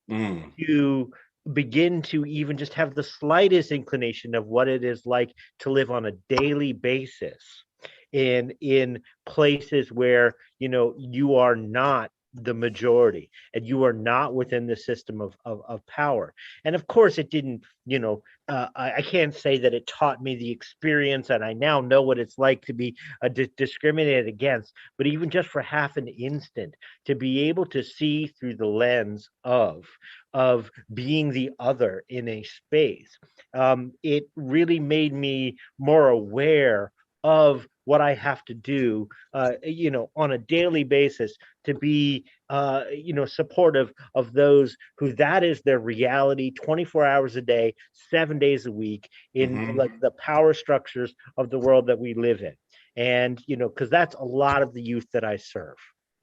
to begin to even just have the slightest inclination of what it is like to live on a daily basis in places where you are not the majority and you are not within the system of power. And of course it didn't, I can't say that it taught me the experience and I now know what it's like to be discriminated against, but even just for half an instant to be able to see through the lens of being the other in a space, it really made me more aware of what I have to do, on a daily basis to be, supportive of those who that is their reality 24 hours a day, 7 days a week in like the power structures of the world that we live in. And, because that's a lot of the youth that I serve.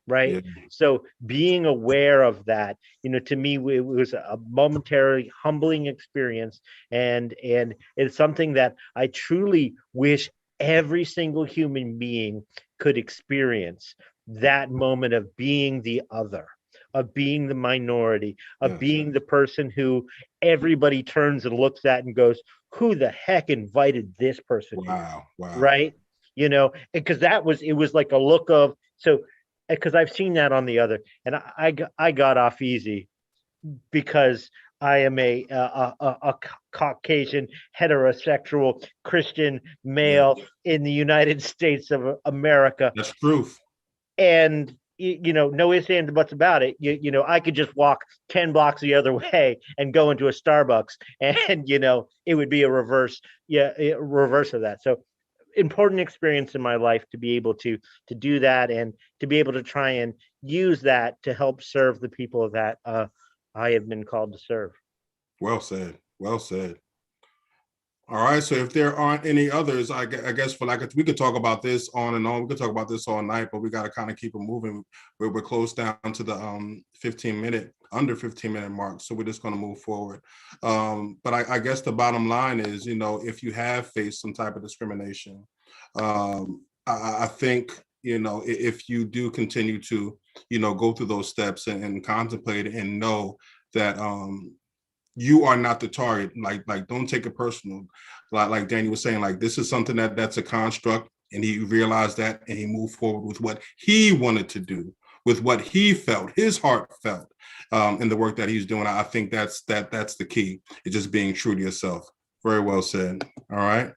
Right. Yeah. So being aware of that, to me, it was a momentary humbling experience. And it's something that I truly wish every single human being could experience, that moment of being the other, of being the minority, of being the person who everybody turns and looks at and goes, who the heck invited this person? Wow. Right. Because it was like a look of, so because I've seen that on the other, and I got off easy because I am a Caucasian heterosexual Christian male in the United States of America. That's truth. And no ifs, ands, or buts about it. I could just walk 10 blocks the other way and go into a Starbucks, and it would be a reverse of that. So important experience in my life to be able to do that, and to be able to try and use that to help serve the people that I have been called to serve. Well said. Well said. All right. So if there aren't any others, I guess we could talk about this on and on. We could talk about this all night, but we got to kind of keep it moving. We're close down to the under 15 minute mark. So we're just going to move forward. But I guess the bottom line is, if you have faced some type of discrimination, I think, if you do continue to, go through those steps and contemplate it and know that, you are not the target. Like don't take it personal. Like Danny was saying, like this is something that's a construct, and he realized that, and he moved forward with what he wanted to do, with what he felt, his heart felt, in the work that he's doing. I think that's the key. It's just being true to yourself. Very well said. All right.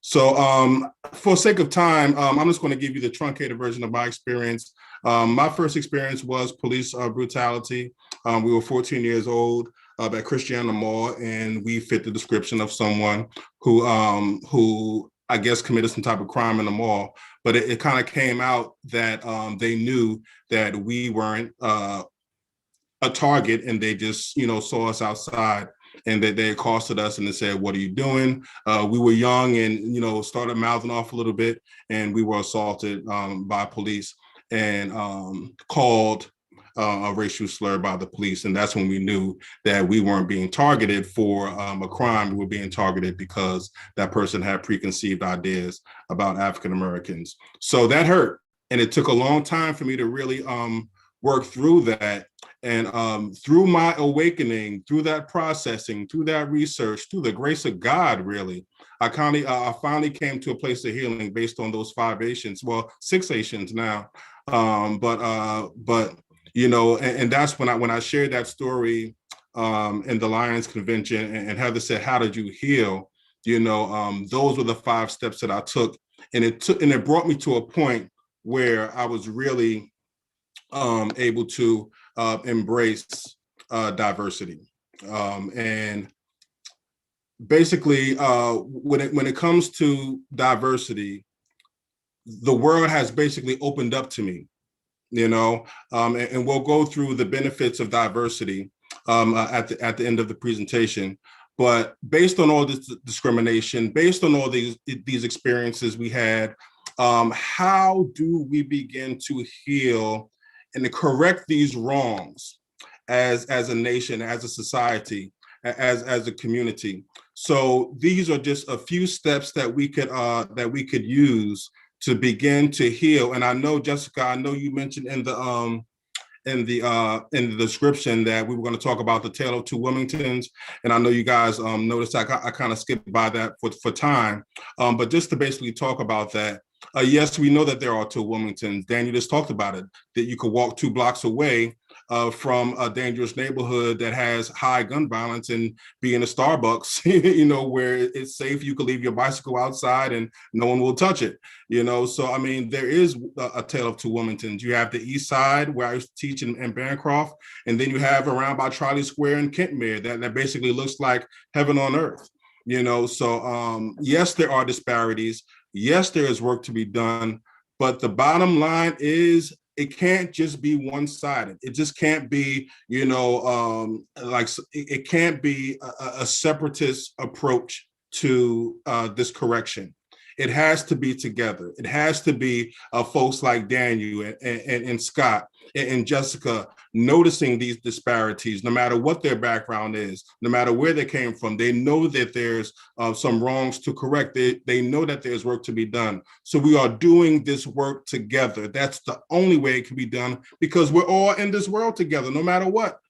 So for sake of time, I'm just going to give you the truncated version of my experience. My first experience was police brutality. We were 14 years old. At Christiana Mall, and we fit the description of someone who I guess committed some type of crime in the mall. But it kind of came out that they knew that we weren't a target, and they just saw us outside, and that they accosted us and they said, "What are you doing?" We were young and started mouthing off a little bit, and we were assaulted by police and called a racial slur by the police. And that's when we knew that we weren't being targeted for a crime. We were being targeted because that person had preconceived ideas about African Americans. So that hurt. And it took a long time for me to really work through that. And through my awakening, through that processing, through that research, through the grace of God, really, I finally came to a place of healing based on those 5 Asians, well, 6 Asians now. But and that's when I shared that story in the Lions Convention, and Heather said, "How did you heal?" Those were the 5 steps that I took, and it brought me to a point where I was really able to embrace diversity. And basically, when it comes to diversity, the world has basically opened up to me. And we'll go through the benefits of diversity at the end of the presentation. But based on all this discrimination, based on all these experiences we had, how do we begin to heal and to correct these wrongs as a nation, as a society, as a community? So these are just a few steps that we could use to begin to heal. And I know, Jessica, I know you mentioned in the description that we were going to talk about the tale of 2 Wilmingtons. And I know you guys noticed I kind of skipped by that for time. But just to basically talk about that, yes, we know that there are 2 Wilmingtons. Dan, you just talked about it, that you could walk 2 blocks away from a dangerous neighborhood that has high gun violence and be in a Starbucks, where it's safe. You could leave your bicycle outside and no one will touch it, So, I mean, there is a tale of 2 Wilmingtons. You have the East Side, where I used to teach in Bancroft, and then you have around by Charlie Square in Kentmere that basically looks like heaven on earth, So, yes, there are disparities. Yes, there is work to be done, but the bottom line is it can't just be one-sided. It just can't be, it can't be a separatist approach to this correction. It has to be together. It has to be folks like Daniel and Scott and Jessica noticing these disparities, no matter what their background is, no matter where they came from. They know that there's some wrongs to correct. They know that there's work to be done. So we are doing this work together. That's the only way it can be done, because we're all in this world together, no matter what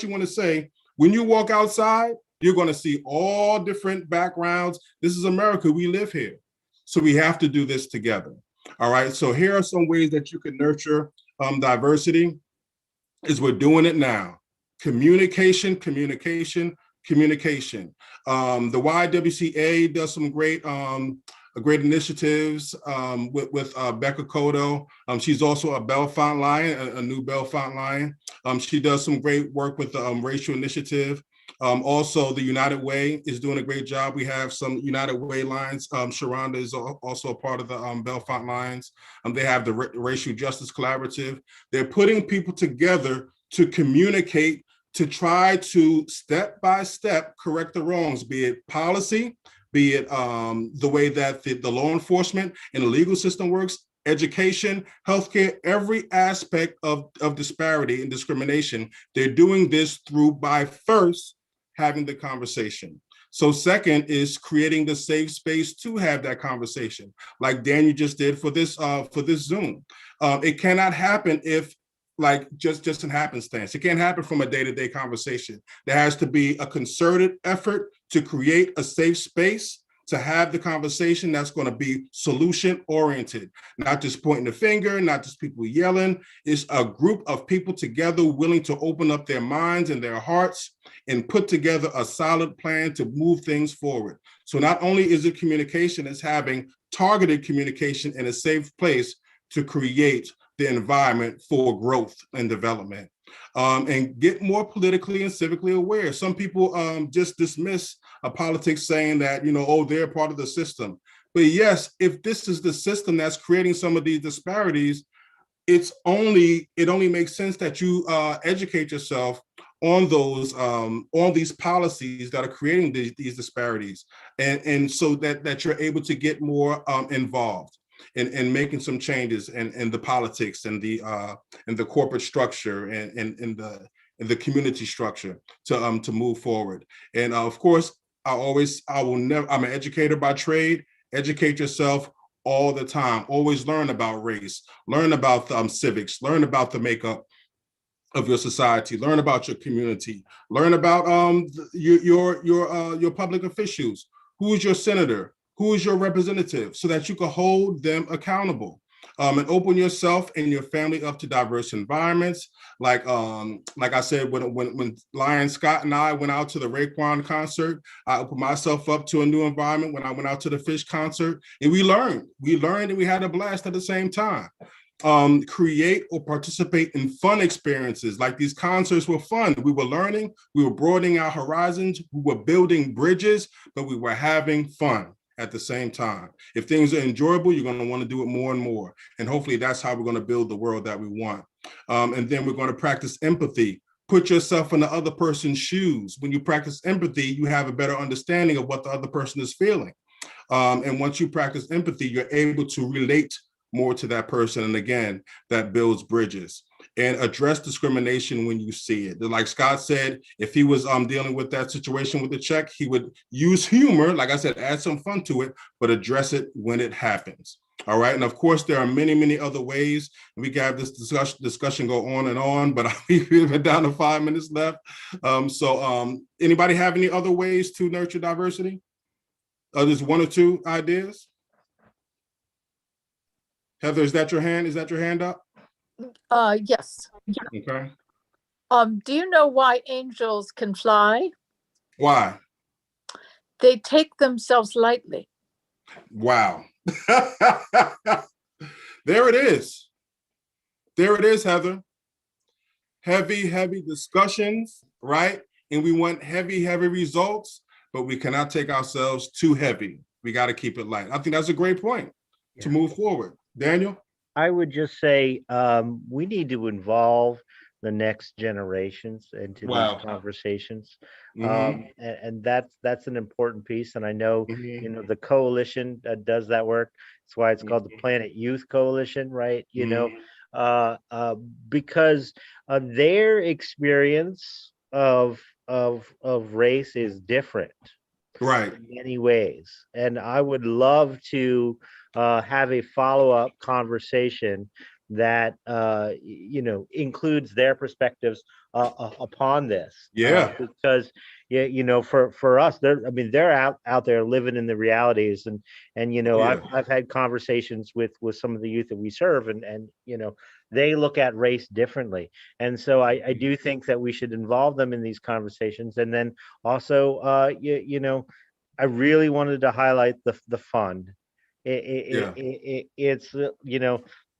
you want to say. When you walk outside, you're going to see all different backgrounds. This is America. We live here. So we have to do this together. All right. So here are some ways that you can nurture diversity. Is we're doing it now. Communication. The YWCA does some great initiatives with Becca Cotto. She's also a Bellefonte Lion, a new Bellefonte Lion. She does some great work with the Racial Initiative. Also, the United Way is doing a great job. We have some United Way lines. Sharonda is also a part of the Bellefonte lines. They have the Racial Justice Collaborative. They're putting people together to communicate, to try to step by step correct the wrongs, be it policy, be it the way that the law enforcement and the legal system works, education, healthcare, every aspect of disparity and discrimination. They're doing this through by first having the conversation. So second is creating the safe space to have that conversation, like Daniel just did for this Zoom. It cannot happen if like just an happenstance. It can't happen from a day-to-day conversation. There has to be a concerted effort to create a safe space to have the conversation that's going to be solution oriented, not just pointing the finger, not just people yelling. It's a group of people together willing to open up their minds and their hearts and put together a solid plan to move things forward. So not only is it communication, it's having targeted communication in a safe place to create the environment for growth and development. And get more politically and civically aware. Some people just dismiss politics saying that, oh, they're part of the system. But yes, if this is the system that's creating some of these disparities, it only makes sense that you educate yourself on these policies that are creating these disparities, and so that you're able to get more involved in making some changes in the politics and the corporate structure and the community structure to move forward. And of course, I'm an educator by trade. Educate yourself all the time. Always learn about race, learn about civics, learn about the makeup of your society, learn about your community, learn about your public officials. Who is your senator? Who is your representative, so that you can hold them accountable, and open yourself and your family up to diverse environments. Like I said, when Lion Scott and I went out to the Raekwon concert, I opened myself up to a new environment when I went out to the Fish concert, and we learned and we had a blast at the same time. Create or participate in fun experiences. Like these concerts were fun. We were learning, we were broadening our horizons, we were building bridges, but we were having fun at the same time. If things are enjoyable, you're going to want to do it more and more. And hopefully that's how we're going to build the world that we want. And then we're going to practice empathy. Put yourself in the other person's shoes. When you practice empathy, you have a better understanding of what the other person is feeling. And once you practice empathy, you're able to relate more to that person. And again, that builds bridges. And address discrimination when you see it. Like Scott said, if he was dealing with that situation with the check, he would use humor, like I said, add some fun to it, but address it when it happens. All right. And of course, there are many, many other ways. We can have this discussion go on, but we've down to 5 minutes left. Anybody have any other ways to nurture diversity? There's one or two ideas. Heather, is that your hand? Is that your hand up? Yes. Okay. Do you know why angels can fly? Why? They take themselves lightly. Wow. There it is. There it is, Heather. Heavy discussions, right? And we want heavy results, but we cannot take ourselves too heavy. We got to keep it light. I think that's a great point to move forward. Daniel? I would just say we need to involve the next generations into these conversations. And that's an important piece. And I know, the coalition does that work. That's why it's called the Planet Youth Coalition, right? Because their experience of race is different. Right. In many ways. And I would love to have a follow-up conversation that includes their perspectives upon this. Because for us, they're out there living in the realities, and I've had conversations with some of the youth that we serve, and they look at race differently. And so I do think that we should involve them in these conversations. And then also I really wanted to highlight the fund. It's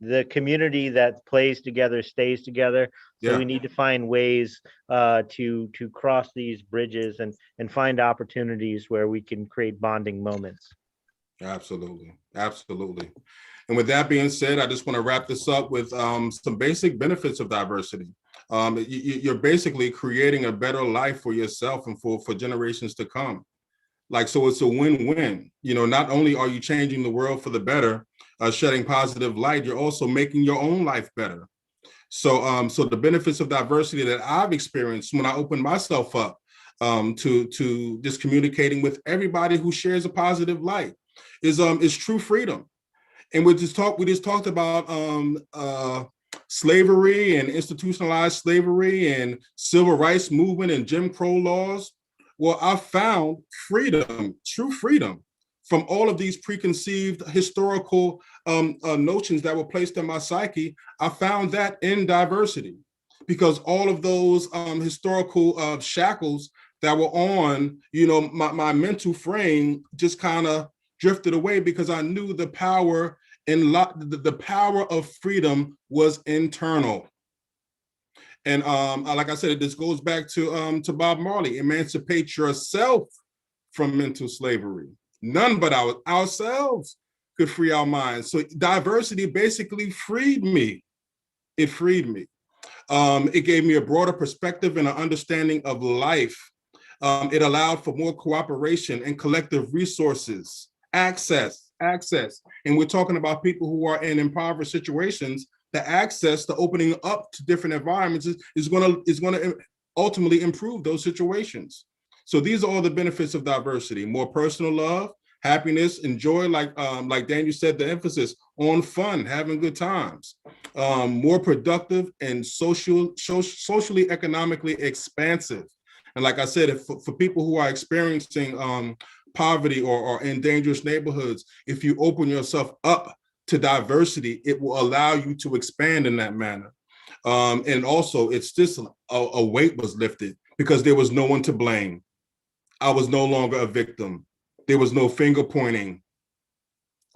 the community that plays together stays together. So we need to find ways to cross these bridges and find opportunities where we can create bonding moments. Absolutely. Absolutely. And with that being said, I just want to wrap this up with some basic benefits of diversity. You're basically creating a better life for yourself and for generations to come. Like, so it's a win-win. You know, not only are you changing the world for the better, shedding positive light, you're also making your own life better. So, so the benefits of diversity that I've experienced when I opened myself up to just communicating with everybody who shares a positive light is true freedom. And we just talked about slavery and institutionalized slavery and civil rights movement and Jim Crow laws. Well, I found freedom, true freedom, from all of these preconceived historical notions that were placed in my psyche. I found that in diversity, because all of those historical shackles that were on, you know, my mental frame just kind of drifted away, because I knew the power and the power of freedom was internal. And like I said, this goes back to Bob Marley: emancipate yourself from mental slavery. None but ourselves could free our minds. So diversity basically freed me. It freed me. It gave me a broader perspective and an understanding of life. It allowed for more cooperation and collective resources, access. And we're talking about people who are in impoverished situations. The access, the opening up to different environments is going to ultimately improve those situations. So these are all the benefits of diversity: more personal love, happiness, and joy. Like Daniel said, the emphasis on fun, having good times, more productive and socially, economically expansive. And like I said, for people who are experiencing poverty or in dangerous neighborhoods, if you open yourself up to diversity, it will allow you to expand in that manner. And also, it's just a weight was lifted, because there was no one to blame. I was no longer a victim. There was no finger pointing.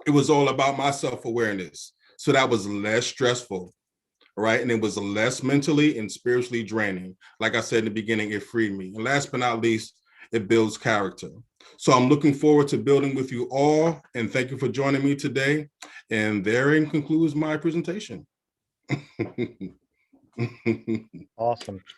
It was all about my self-awareness. So that was less stressful, right? And it was less mentally and spiritually draining. Like I said in the beginning, it freed me. And last but not least, it builds character. So I'm looking forward to building with you all. And thank you for joining me today. And therein concludes my presentation. Awesome.